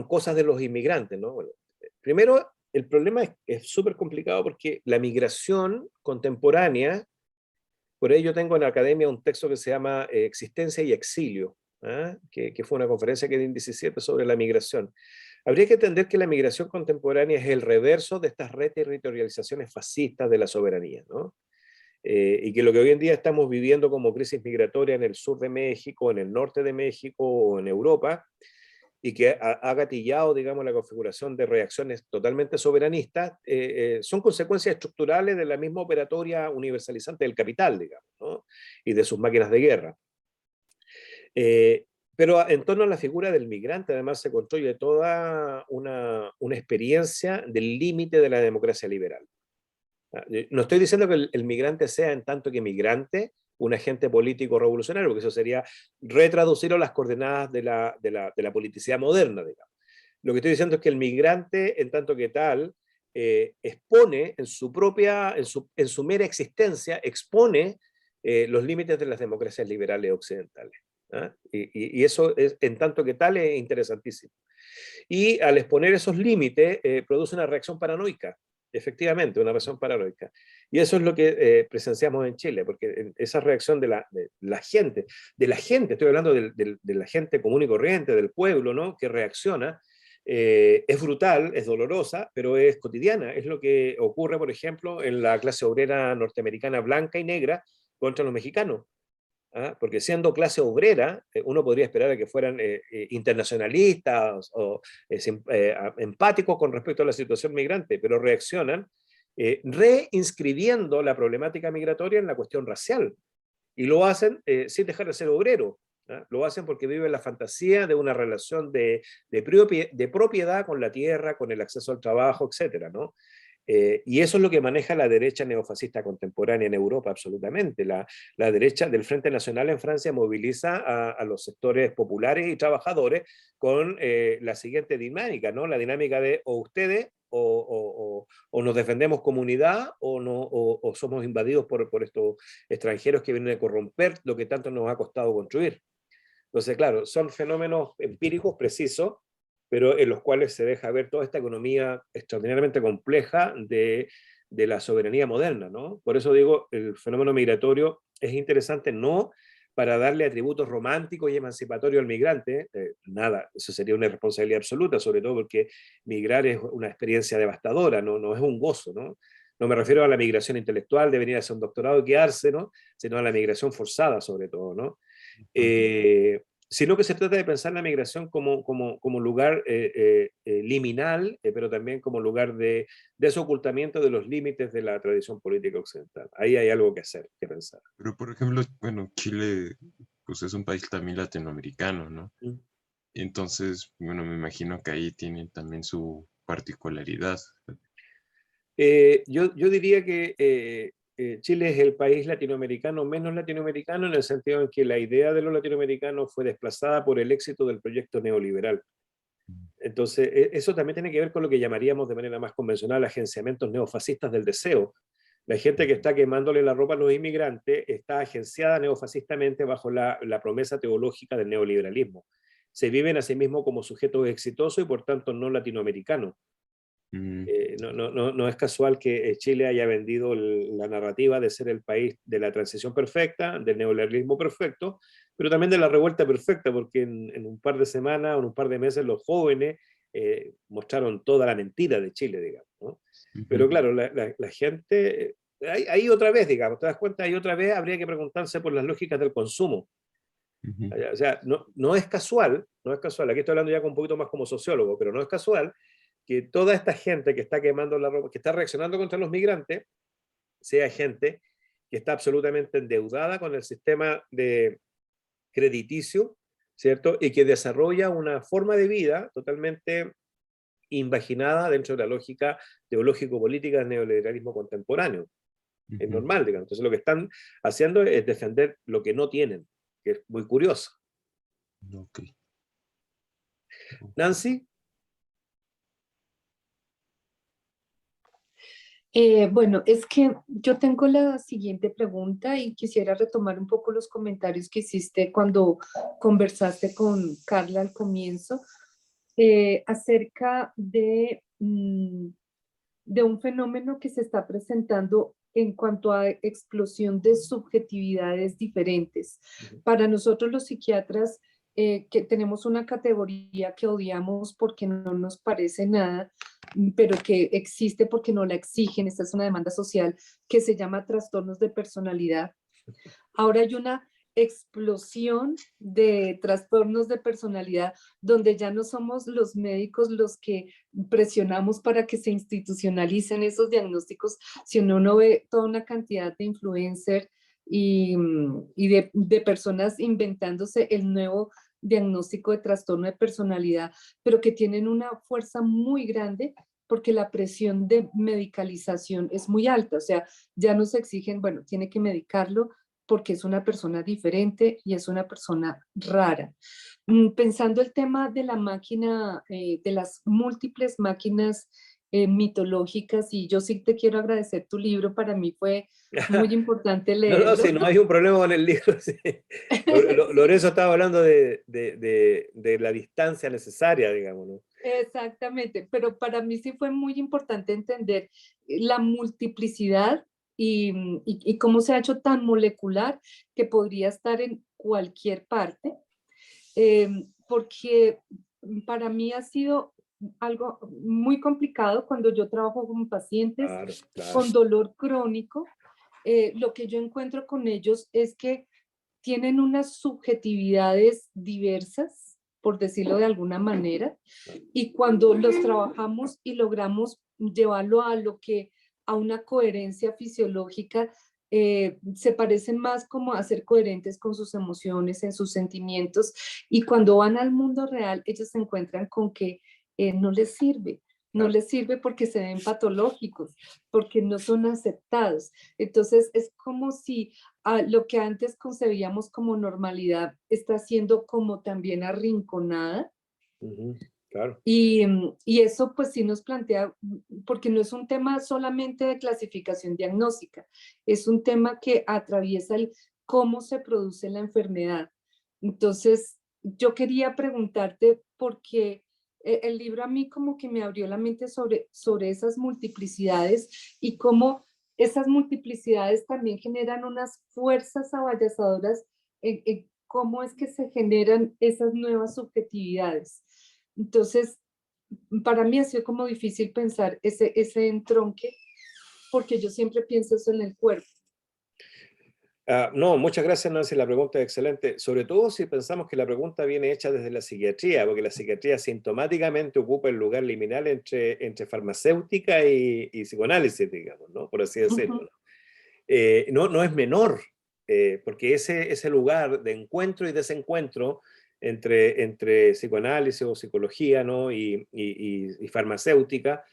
cosas de los inmigrantes, ¿no? Bueno, primero, el problema es súper complicado porque la migración contemporánea, por ello tengo en la academia un texto que se llama Existencia y Exilio, ¿ah? Que fue una conferencia que di en 17 sobre la migración. Habría que entender que la migración contemporánea es el reverso de estas reterritorializaciones fascistas de la soberanía, ¿no? Y que lo que hoy en día estamos viviendo como crisis migratoria en el sur de México, en el norte de México o en Europa, y que ha gatillado, digamos, la configuración de reacciones totalmente soberanistas, son consecuencias estructurales de la misma operatoria universalizante del capital, digamos, ¿no? Y de sus máquinas de guerra. Pero en torno a la figura del migrante, además, se construye toda una experiencia del límite de la democracia liberal. No estoy diciendo que el migrante sea en tanto que migrante un agente político revolucionario, porque eso sería retraducirlo a las coordenadas de la politicidad moderna, digamos. Lo que estoy diciendo es que el migrante, en tanto que tal, expone en su mera existencia, expone los límites de las democracias liberales occidentales. ¿Ah? Y eso es, en tanto que tal, es interesantísimo. Y al exponer esos límites, produce una reacción paranoica, efectivamente, una reacción paranoica. Y eso es lo que presenciamos en Chile, porque esa reacción de la gente, estoy hablando de la gente común y corriente, del pueblo, ¿no? Que reacciona, Es brutal, es dolorosa, pero es cotidiana. Es lo que ocurre, por ejemplo, en la clase obrera norteamericana blanca y negra contra los mexicanos. ¿Ah? Porque siendo clase obrera, uno podría esperar a que fueran internacionalistas o empáticos con respecto a la situación migrante, pero reaccionan reinscribiendo la problemática migratoria en la cuestión racial. Y lo hacen sin dejar de ser obrero. ¿Ah? Lo hacen porque viven la fantasía de una relación de propiedad con la tierra, con el acceso al trabajo, etcétera, ¿no? Y eso es lo que maneja la derecha neofascista contemporánea en Europa, absolutamente. La derecha del Frente Nacional en Francia moviliza a los sectores populares y trabajadores con la siguiente dinámica, ¿no? La dinámica de o ustedes o nos defendemos comunidad o somos invadidos por estos extranjeros que vienen a corromper lo que tanto nos ha costado construir. Entonces, claro, son fenómenos empíricos precisos, pero en los cuales se deja ver toda esta economía extraordinariamente compleja de la soberanía moderna, ¿no? Por eso digo, el fenómeno migratorio es interesante no para darle atributos románticos y emancipatorios al migrante, nada, eso sería una irresponsabilidad absoluta, sobre todo porque migrar es una experiencia devastadora, no es un gozo, ¿no? No me refiero a la migración intelectual de venir a hacer un doctorado y quedarse, ¿no? Sino a la migración forzada, sobre todo, ¿no? Sino que se trata de pensar la migración como lugar liminal, pero también como lugar de desocultamiento de los límites de la tradición política occidental. Ahí hay algo que hacer, que pensar. Pero, por ejemplo, bueno, Chile, pues es un país también latinoamericano, ¿no? Mm. Entonces, bueno, me imagino que ahí tienen también su particularidad. Yo diría que Chile es el país latinoamericano menos latinoamericano en el sentido en que la idea de lo latinoamericano fue desplazada por el éxito del proyecto neoliberal. Entonces, eso también tiene que ver con lo que llamaríamos de manera más convencional agenciamientos neofascistas del deseo. La gente que está quemándole la ropa a los inmigrantes está agenciada neofascistamente bajo la promesa teológica del neoliberalismo. Se viven a sí mismos como sujetos exitosos y por tanto no latinoamericanos. No es casual que Chile haya vendido la narrativa de ser el país de la transición perfecta, del neoliberalismo perfecto, pero también de la revuelta perfecta, porque en un par de semanas o en un par de meses los jóvenes mostraron toda la mentira de Chile, digamos, ¿no? Pero claro, la gente, ahí otra vez, digamos, te das cuenta, ahí otra vez habría que preguntarse por las lógicas del consumo. O sea, no es casual, aquí estoy hablando ya con un poquito más como sociólogo, pero no es casual que toda esta gente que está quemando la ropa, que está reaccionando contra los migrantes, sea gente que está absolutamente endeudada con el sistema de crediticio, ¿cierto? Y que desarrolla una forma de vida totalmente invaginada dentro de la lógica teológico-política del neoliberalismo contemporáneo. Es normal, digamos. Entonces lo que están haciendo es defender lo que no tienen, que es muy curioso. Okay. Nancy. Bueno, es que yo tengo la siguiente pregunta y quisiera retomar un poco los comentarios que hiciste cuando conversaste con Carla al comienzo acerca de un fenómeno que se está presentando en cuanto a explosión de subjetividades diferentes. Para nosotros los psiquiatras, que tenemos una categoría que odiamos porque no nos parece nada, pero que existe porque no la exigen, esta es una demanda social, que se llama trastornos de personalidad. Ahora hay una explosión de trastornos de personalidad donde ya no somos los médicos los que presionamos para que se institucionalicen esos diagnósticos, sino uno ve toda una cantidad de influencers y de personas inventándose el nuevo diagnóstico de trastorno de personalidad, pero que tienen una fuerza muy grande porque la presión de medicalización es muy alta, o sea, ya nos exigen, bueno, tiene que medicarlo porque es una persona diferente y es una persona rara. Pensando el tema de la máquina, de las múltiples máquinas mitológicas, y yo sí te quiero agradecer tu libro, para mí fue muy importante leerlo. No, si no hay un problema con el libro. Sí. Lorenzo estaba hablando de la distancia necesaria, digamos, ¿no? Exactamente, pero para mí sí fue muy importante entender la multiplicidad y cómo se ha hecho tan molecular que podría estar en cualquier parte, porque para mí ha sido algo muy complicado cuando yo trabajo con pacientes Claro. con dolor crónico. Lo que yo encuentro con ellos es que tienen unas subjetividades diversas, por decirlo de alguna manera, y cuando los trabajamos y logramos llevarlo a una coherencia fisiológica, se parecen más como a ser coherentes con sus emociones, en sus sentimientos, y cuando van al mundo real, ellos se encuentran con que no les sirve. No les sirve porque se ven patológicos, porque no son aceptados. Entonces es como si lo que antes concebíamos como normalidad está siendo como también arrinconada. Claro. Y eso pues sí nos plantea, porque no es un tema solamente de clasificación diagnóstica, es un tema que atraviesa el cómo se produce la enfermedad. Entonces, yo quería preguntarte porque el libro a mí como que me abrió la mente sobre esas multiplicidades y cómo esas multiplicidades también generan unas fuerzas avallazadoras en cómo es que se generan esas nuevas subjetividades. Entonces, para mí ha sido como difícil pensar ese entronque, porque yo siempre pienso eso en el cuerpo. No, muchas gracias, Nancy, la pregunta es excelente, sobre todo si pensamos que la pregunta viene hecha desde la psiquiatría, porque la psiquiatría sintomáticamente ocupa el lugar liminal entre farmacéutica y psicoanálisis, digamos, ¿no? Por así decirlo. No es menor, porque ese lugar de encuentro y desencuentro entre psicoanálisis o psicología, ¿no? y farmacéutica,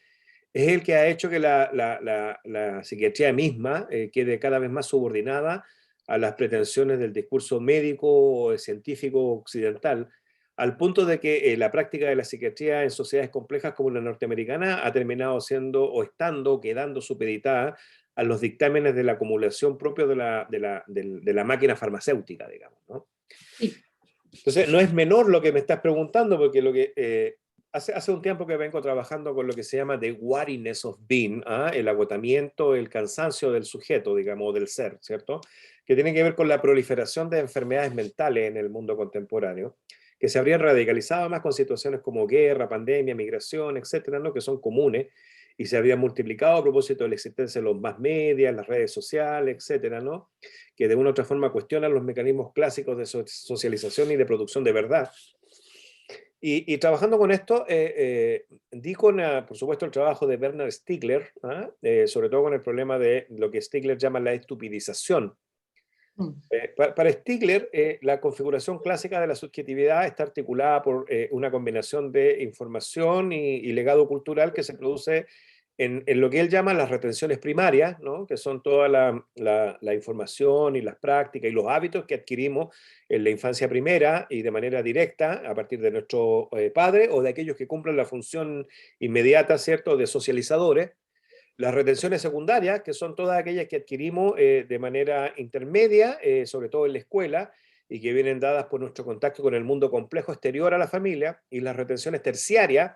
es el que ha hecho que la psiquiatría misma quede cada vez más subordinada a las pretensiones del discurso médico o científico occidental, al punto de que la práctica de la psiquiatría en sociedades complejas como la norteamericana ha terminado siendo o quedando supeditada a los dictámenes de la acumulación propio de la máquina farmacéutica, digamos, ¿no? Sí. Entonces, no es menor lo que me estás preguntando, porque lo que hace un tiempo que vengo trabajando con lo que se llama the weariness of being, el agotamiento, el cansancio del sujeto, digamos, del ser, ¿cierto? Que tiene que ver con la proliferación de enfermedades mentales en el mundo contemporáneo, que se habrían radicalizado más con situaciones como guerra, pandemia, migración, etcétera, ¿no? Que son comunes y se habrían multiplicado a propósito de la existencia de los más medios, las redes sociales, etcétera, ¿no? Que de una u otra forma cuestionan los mecanismos clásicos de socialización y de producción de verdad. Y trabajando con esto, di con, por supuesto, el trabajo de Bernard Stiegler, sobre todo con el problema de lo que Stiegler llama la estupidización. Para Stiegler, la configuración clásica de la subjetividad está articulada por una combinación de información y legado cultural que se produce en lo que él llama las retenciones primarias, ¿no? Que son toda la información y las prácticas y los hábitos que adquirimos en la infancia primera y de manera directa a partir de nuestro padre o de aquellos que cumplen la función inmediata, ¿cierto?, de socializadores. Las retenciones secundarias, que son todas aquellas que adquirimos de manera intermedia, sobre todo en la escuela, y que vienen dadas por nuestro contacto con el mundo complejo exterior a la familia, y las retenciones terciarias,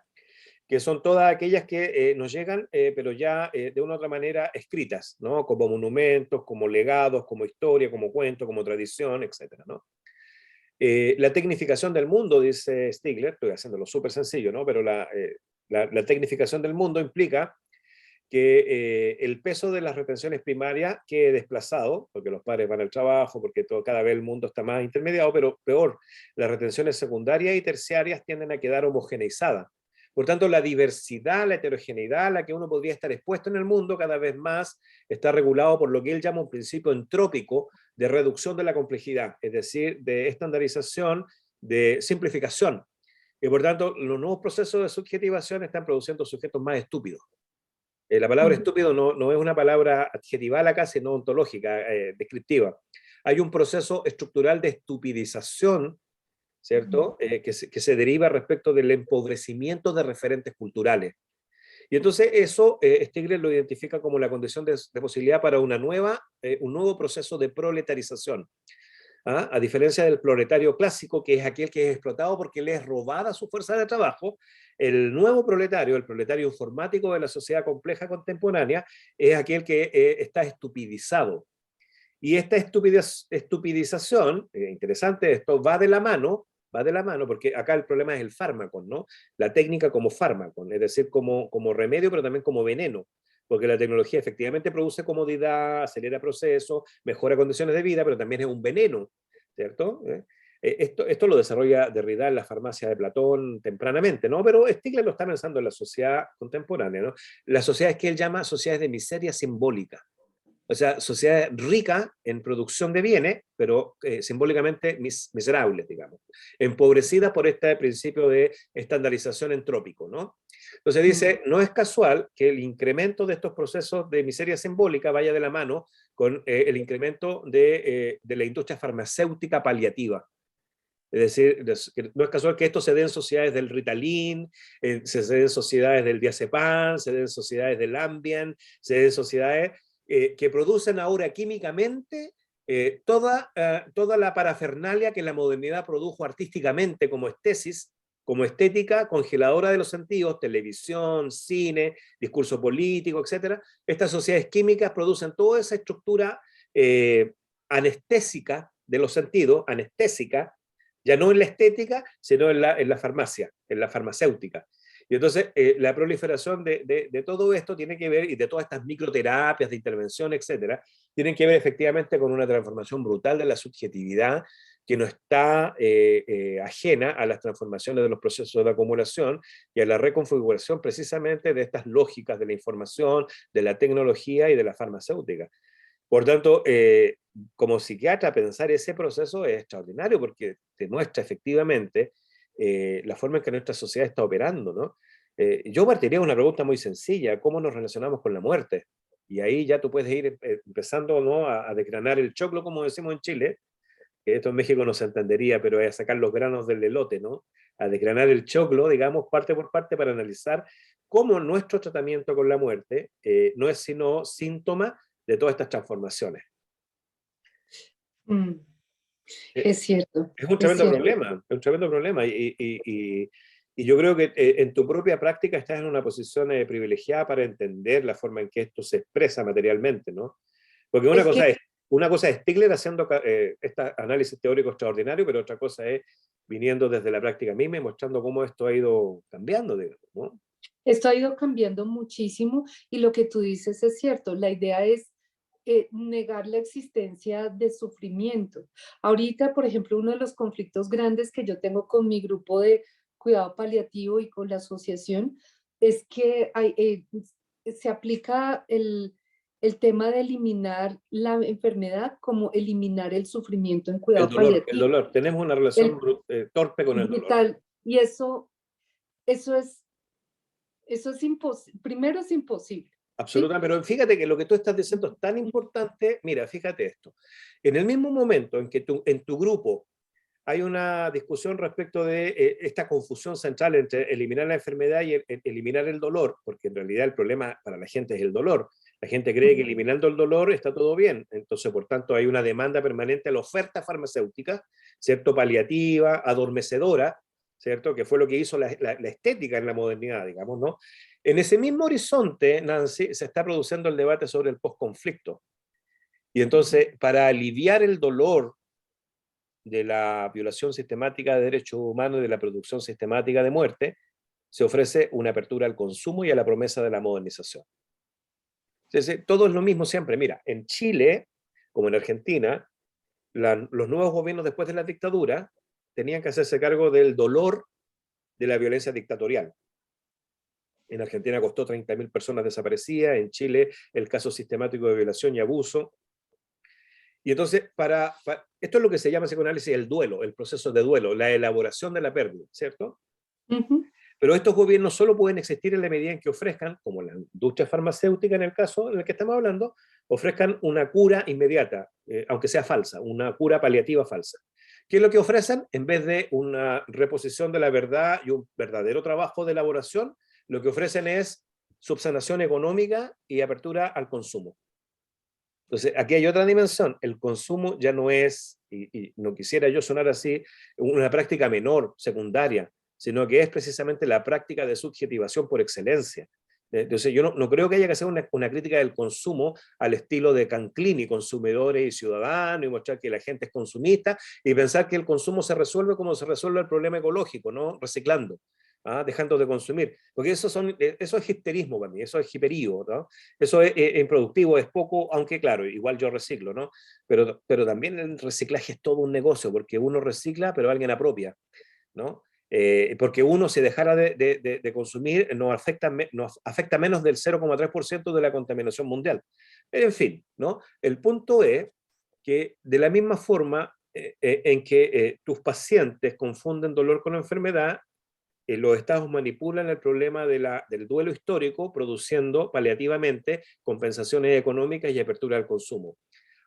que son todas aquellas que nos llegan, pero ya de una u otra manera escritas, ¿no? Como monumentos, como legados, como historia, como cuento, como tradición, etc., ¿no? La tecnificación del mundo, dice Stiegler, estoy haciéndolo súper sencillo, ¿no? Pero la tecnificación del mundo implica que el peso de las retenciones primarias quede desplazado, porque los padres van al trabajo, porque cada vez el mundo está más intermediado, pero peor, las retenciones secundarias y terciarias tienden a quedar homogeneizadas. Por tanto, la diversidad, la heterogeneidad a la que uno podría estar expuesto en el mundo cada vez más está regulado por lo que él llama un principio entrópico de reducción de la complejidad, es decir, de estandarización, de simplificación. Y por tanto, los nuevos procesos de subjetivación están produciendo sujetos más estúpidos. La palabra estúpido no es una palabra adjetival acá, sino ontológica, descriptiva. Hay un proceso estructural de estupidización, ¿cierto? Que se deriva respecto del empobrecimiento de referentes culturales. Y entonces eso Stiegler lo identifica como la condición de posibilidad para un nuevo proceso de proletarización. A diferencia del proletario clásico, que es aquel que es explotado porque le es robada su fuerza de trabajo, el nuevo proletario, el proletario informático de la sociedad compleja contemporánea, es aquel que está estupidizado. Y esta estupidización, interesante, esto va de la mano va de la mano, porque acá el problema es el fármaco, ¿no? La técnica como fármaco, es decir, como remedio, pero también como veneno, porque la tecnología efectivamente produce comodidad, acelera procesos, mejora condiciones de vida, pero también es un veneno, ¿cierto? Esto lo desarrolla Derrida en la farmacia de Platón tempranamente, ¿no? Pero Stigler lo está pensando en la sociedad contemporánea, ¿no? Las sociedades que él llama sociedades de miseria simbólica. O sea, sociedades ricas en producción de bienes, pero simbólicamente miserables, digamos. Empobrecidas por este principio de estandarización entrópico, ¿no? Entonces dice, no es casual que el incremento de estos procesos de miseria simbólica vaya de la mano con el incremento de la industria farmacéutica paliativa. Es decir, no es casual que esto se dé en sociedades del Ritalin, se dé en sociedades del diazepam, se dé en sociedades del Ambien, se dé en sociedades que producen ahora químicamente toda la parafernalia que la modernidad produjo artísticamente como estesis, como estética congeladora de los sentidos, televisión, cine, discurso político, etc. Estas sociedades químicas producen toda esa estructura anestésica de los sentidos, anestésica, ya no en la estética, sino en la farmacia, en la farmacéutica. Y entonces la proliferación de todo esto tiene que ver, y de todas estas microterapias de intervención, etcétera, tienen que ver efectivamente con una transformación brutal de la subjetividad que no está ajena a las transformaciones de los procesos de acumulación y a la reconfiguración precisamente de estas lógicas de la información, de la tecnología y de la farmacéutica. Por tanto, como psiquiatra, pensar ese proceso es extraordinario porque demuestra efectivamente la forma en que nuestra sociedad está operando, ¿no? Yo partiría de una pregunta muy sencilla: ¿cómo nos relacionamos con la muerte? Y ahí ya tú puedes ir empezando, ¿no?, a desgranar el choclo, como decimos en Chile, que esto en México no se entendería, pero es a sacar los granos del elote, ¿no? A desgranar el choclo, digamos, parte por parte, para analizar cómo nuestro tratamiento con la muerte no es sino síntoma de todas estas transformaciones. Es cierto. Es un tremendo problema, es un tremendo problema. Y yo creo que en tu propia práctica estás en una posición privilegiada para entender la forma en que esto se expresa materialmente, ¿no? Porque una cosa es Stigler haciendo este análisis teórico extraordinario, pero otra cosa es viniendo desde la práctica misma y mostrando cómo esto ha ido cambiando, digamos, ¿no? Esto ha ido cambiando muchísimo y lo que tú dices es cierto. La idea es negar la existencia de sufrimiento. Ahorita, por ejemplo, uno de los conflictos grandes que yo tengo con mi grupo de cuidado paliativo y con la asociación es que se aplica el tema de eliminar la enfermedad como eliminar el sufrimiento en cuidado paliativo. El dolor. Tenemos una relación torpe con el dolor. Y eso es imposible. Primero es imposible. Absolutamente, pero fíjate que lo que tú estás diciendo es tan importante. Mira, fíjate esto. En el mismo momento en que en tu grupo hay una discusión respecto de esta confusión central entre eliminar la enfermedad y eliminar el dolor, porque en realidad el problema para la gente es el dolor. La gente cree que eliminando el dolor está todo bien. Entonces, por tanto, hay una demanda permanente a la oferta farmacéutica, ¿cierto?, paliativa, adormecedora, ¿cierto?, que fue lo que hizo la estética en la modernidad, digamos, ¿no? En ese mismo horizonte, Nancy, se está produciendo el debate sobre el posconflicto. Y entonces, para aliviar el dolor de la violación sistemática de derechos humanos y de la producción sistemática de muerte, se ofrece una apertura al consumo y a la promesa de la modernización. Entonces, todo es lo mismo siempre. Mira, en Chile, como en Argentina, los nuevos gobiernos después de la dictadura tenían que hacerse cargo del dolor de la violencia dictatorial. En Argentina costó 30.000 personas desaparecidas, en Chile el caso sistemático de violación y abuso. Y entonces, esto es lo que se llama en psicoanálisis el duelo, el proceso de duelo, la elaboración de la pérdida, ¿cierto? Pero estos gobiernos solo pueden existir en la medida en que ofrezcan, como la industria farmacéutica en el caso en el que estamos hablando, ofrezcan una cura inmediata, aunque sea falsa, una cura paliativa falsa. ¿Qué es lo que ofrecen? En vez de una reposición de la verdad y un verdadero trabajo de elaboración, lo que ofrecen es subsanación económica y apertura al consumo. Entonces, aquí hay otra dimensión. El consumo ya no es, y no quisiera yo sonar así, una práctica menor, secundaria, sino que es precisamente la práctica de subjetivación por excelencia. Entonces yo no creo que haya que hacer una crítica del consumo al estilo de Canclini, consumidores y ciudadanos, y mostrar que la gente es consumista, y pensar que el consumo se resuelve como se resuelve el problema ecológico, ¿no? Reciclando. Dejando de consumir, porque eso es hipsterismo para mí, eso es hiperío, ¿no? Eso es improductivo, es poco, aunque claro, igual yo reciclo, ¿no? Pero también el reciclaje es todo un negocio, porque uno recicla, pero alguien apropia, ¿no? Porque uno, si dejara de consumir, nos afecta menos del 0,3% de la contaminación mundial. Pero en fin, ¿no? El punto es que de la misma forma en que tus pacientes confunden dolor con enfermedad, los estados manipulan el problema del duelo histórico, produciendo paliativamente compensaciones económicas y apertura al consumo,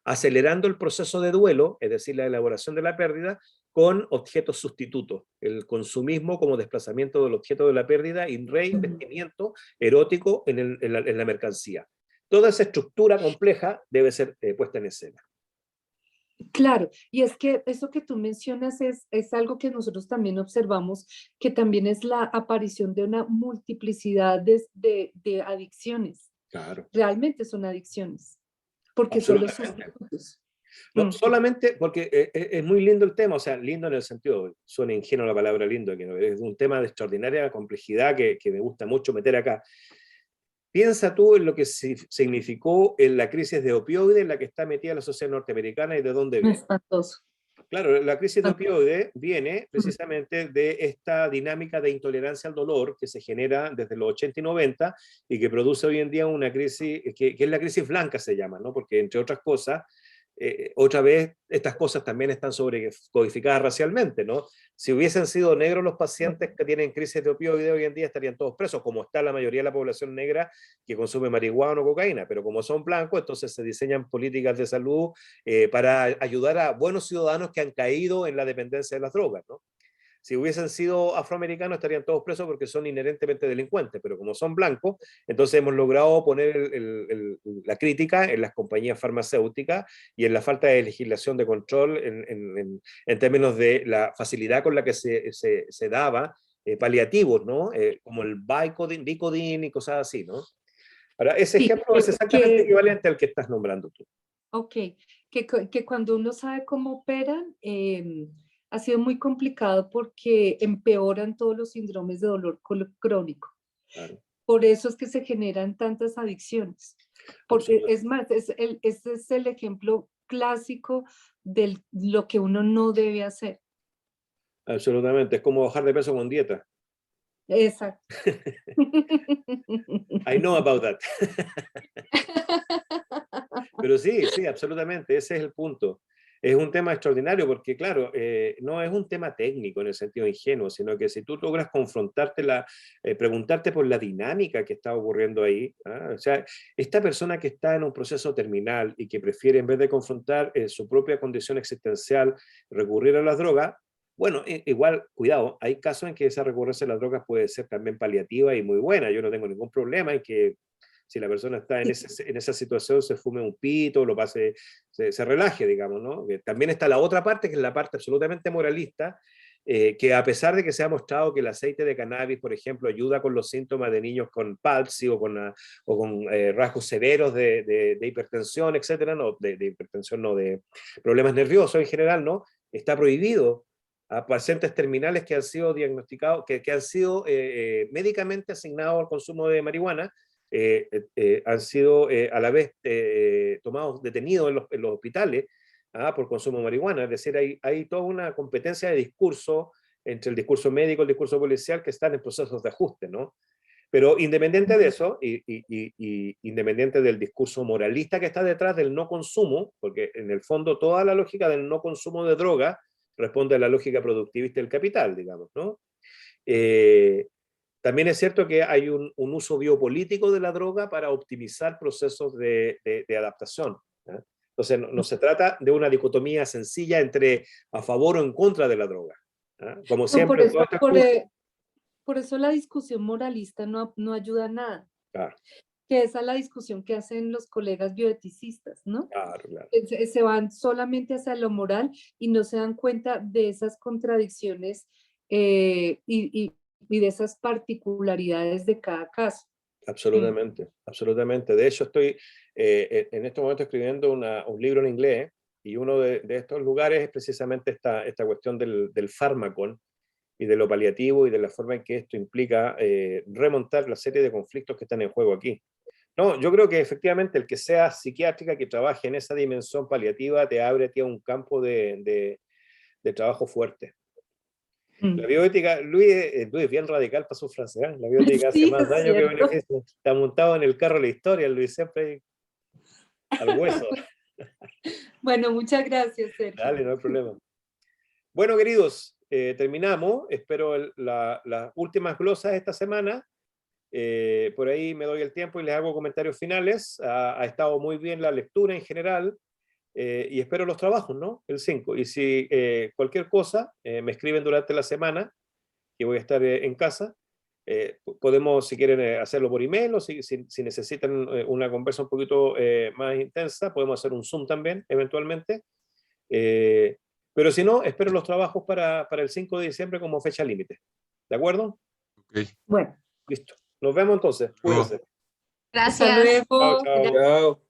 acelerando el proceso de duelo, es decir, la elaboración de la pérdida, con objetos sustitutos, el consumismo como desplazamiento del objeto de la pérdida y reinvestimiento erótico en la mercancía. Toda esa estructura compleja debe ser puesta en escena. Claro, y es que eso que tú mencionas es algo que nosotros también observamos, que también es la aparición de una multiplicidad de adicciones. Claro. Realmente son adicciones, porque son los sustitutos. No, solamente porque es muy lindo el tema, o sea, lindo en el sentido, suena ingenuo la palabra lindo, que es un tema de extraordinaria complejidad que me gusta mucho meter acá. Piensa tú en lo que significó en la crisis de opioides en la que está metida la sociedad norteamericana y de dónde viene. Espantoso. Claro, la crisis de opioides viene precisamente de esta dinámica de intolerancia al dolor que se genera desde los 80 y 90 y que produce hoy en día una crisis, que es la crisis blanca se llama, ¿no? Porque entre otras cosas, otra vez, estas cosas también están sobrecodificadas racialmente, ¿no? Si hubiesen sido negros los pacientes que tienen crisis de opioides hoy en día estarían todos presos, como está la mayoría de la población negra que consume marihuana o cocaína, pero como son blancos, entonces se diseñan políticas de salud para ayudar a buenos ciudadanos que han caído en la dependencia de las drogas, ¿no? Si hubiesen sido afroamericanos estarían todos presos porque son inherentemente delincuentes, pero como son blancos, entonces hemos logrado poner la crítica en las compañías farmacéuticas y en la falta de legislación de control en términos de la facilidad con la que se daba paliativos, ¿no? Como el Vicodin y cosas así, ¿no? Ahora, ese ejemplo es exactamente equivalente al que estás nombrando tú. Ok, que cuando uno sabe cómo operan, ha sido muy complicado porque empeoran todos los síndromes de dolor crónico. Claro. Por eso es que se generan tantas adicciones. Porque es más, ese es el ejemplo clásico de lo que uno no debe hacer. Absolutamente, es como bajar de peso con dieta. Exacto. I know about that. Pero sí, absolutamente, ese es el punto. Es un tema extraordinario porque, claro, no es un tema técnico en el sentido ingenuo, sino que si tú logras preguntarte por la dinámica que está ocurriendo ahí, o sea, esta persona que está en un proceso terminal y que prefiere, en vez de confrontar su propia condición existencial, recurrir a las drogas, bueno, igual, cuidado, hay casos en que esa recurrencia a las drogas puede ser también paliativa y muy buena. Yo no tengo ningún problema en que si la persona está en esa situación, se fume un pito, lo pase, se relaje, digamos, ¿no? También está la otra parte, que es la parte absolutamente moralista, que a pesar de que se ha mostrado que el aceite de cannabis, por ejemplo, ayuda con los síntomas de niños con palsy o con rasgos severos de hipertensión, etcétera, no, de hipertensión, no, de problemas nerviosos en general, ¿no? Está prohibido a pacientes terminales que han sido diagnosticados, que han sido médicamente asignados al consumo de marihuana, han sido a la vez detenidos en los hospitales por consumo de marihuana. Es decir, hay toda una competencia de discurso entre el discurso médico y el discurso policial que están en procesos de ajuste, ¿no? Pero independiente de eso, y independiente del discurso moralista que está detrás del no consumo, porque en el fondo toda la lógica del no consumo de droga responde a la lógica productivista del capital, digamos, ¿no? También es cierto que hay un uso biopolítico de la droga para optimizar procesos de adaptación, ¿eh? Entonces, no se trata de una dicotomía sencilla entre a favor o en contra de la droga, ¿eh? Como siempre, por eso la discusión moralista no ayuda a nada. Claro. Que esa es la discusión que hacen los colegas bioeticistas, ¿no? Claro. Se van solamente hacia lo moral y no se dan cuenta de esas contradicciones y de esas particularidades de cada caso. Absolutamente, absolutamente. De hecho, estoy en este momento escribiendo un libro en inglés, y uno de estos lugares es precisamente esta cuestión del fármaco y de lo paliativo y de la forma en que esto implica remontar la serie de conflictos que están en juego aquí. No, yo creo que efectivamente el que sea psiquiátrica, que trabaje en esa dimensión paliativa, te abre a ti a un campo de trabajo fuerte. La bioética, Luis es bien radical para su frase, ¿eh? La bioética hace Sí, más es daño que cierto. beneficio. Está montado en el carro de la historia, Luis, siempre al hueso. Bueno, muchas gracias, Sergio. Dale, no hay problema. Bueno, queridos, terminamos. Espero las últimas glosas esta semana. Por ahí me doy el tiempo y les hago comentarios finales. Ha estado muy bien la lectura en general. Y espero los trabajos, ¿no? El 5. Y si cualquier cosa, me escriben durante la semana, que voy a estar en casa. Podemos, si quieren, hacerlo por email, o si necesitan una conversa un poquito más intensa, podemos hacer un Zoom también, eventualmente. Pero si no, espero los trabajos para el 5 de diciembre como fecha límite. ¿De acuerdo? Ok. Bueno, Listo. Nos vemos entonces. Cuídense. hasta Gracias. luego. Chao, chao. Chao.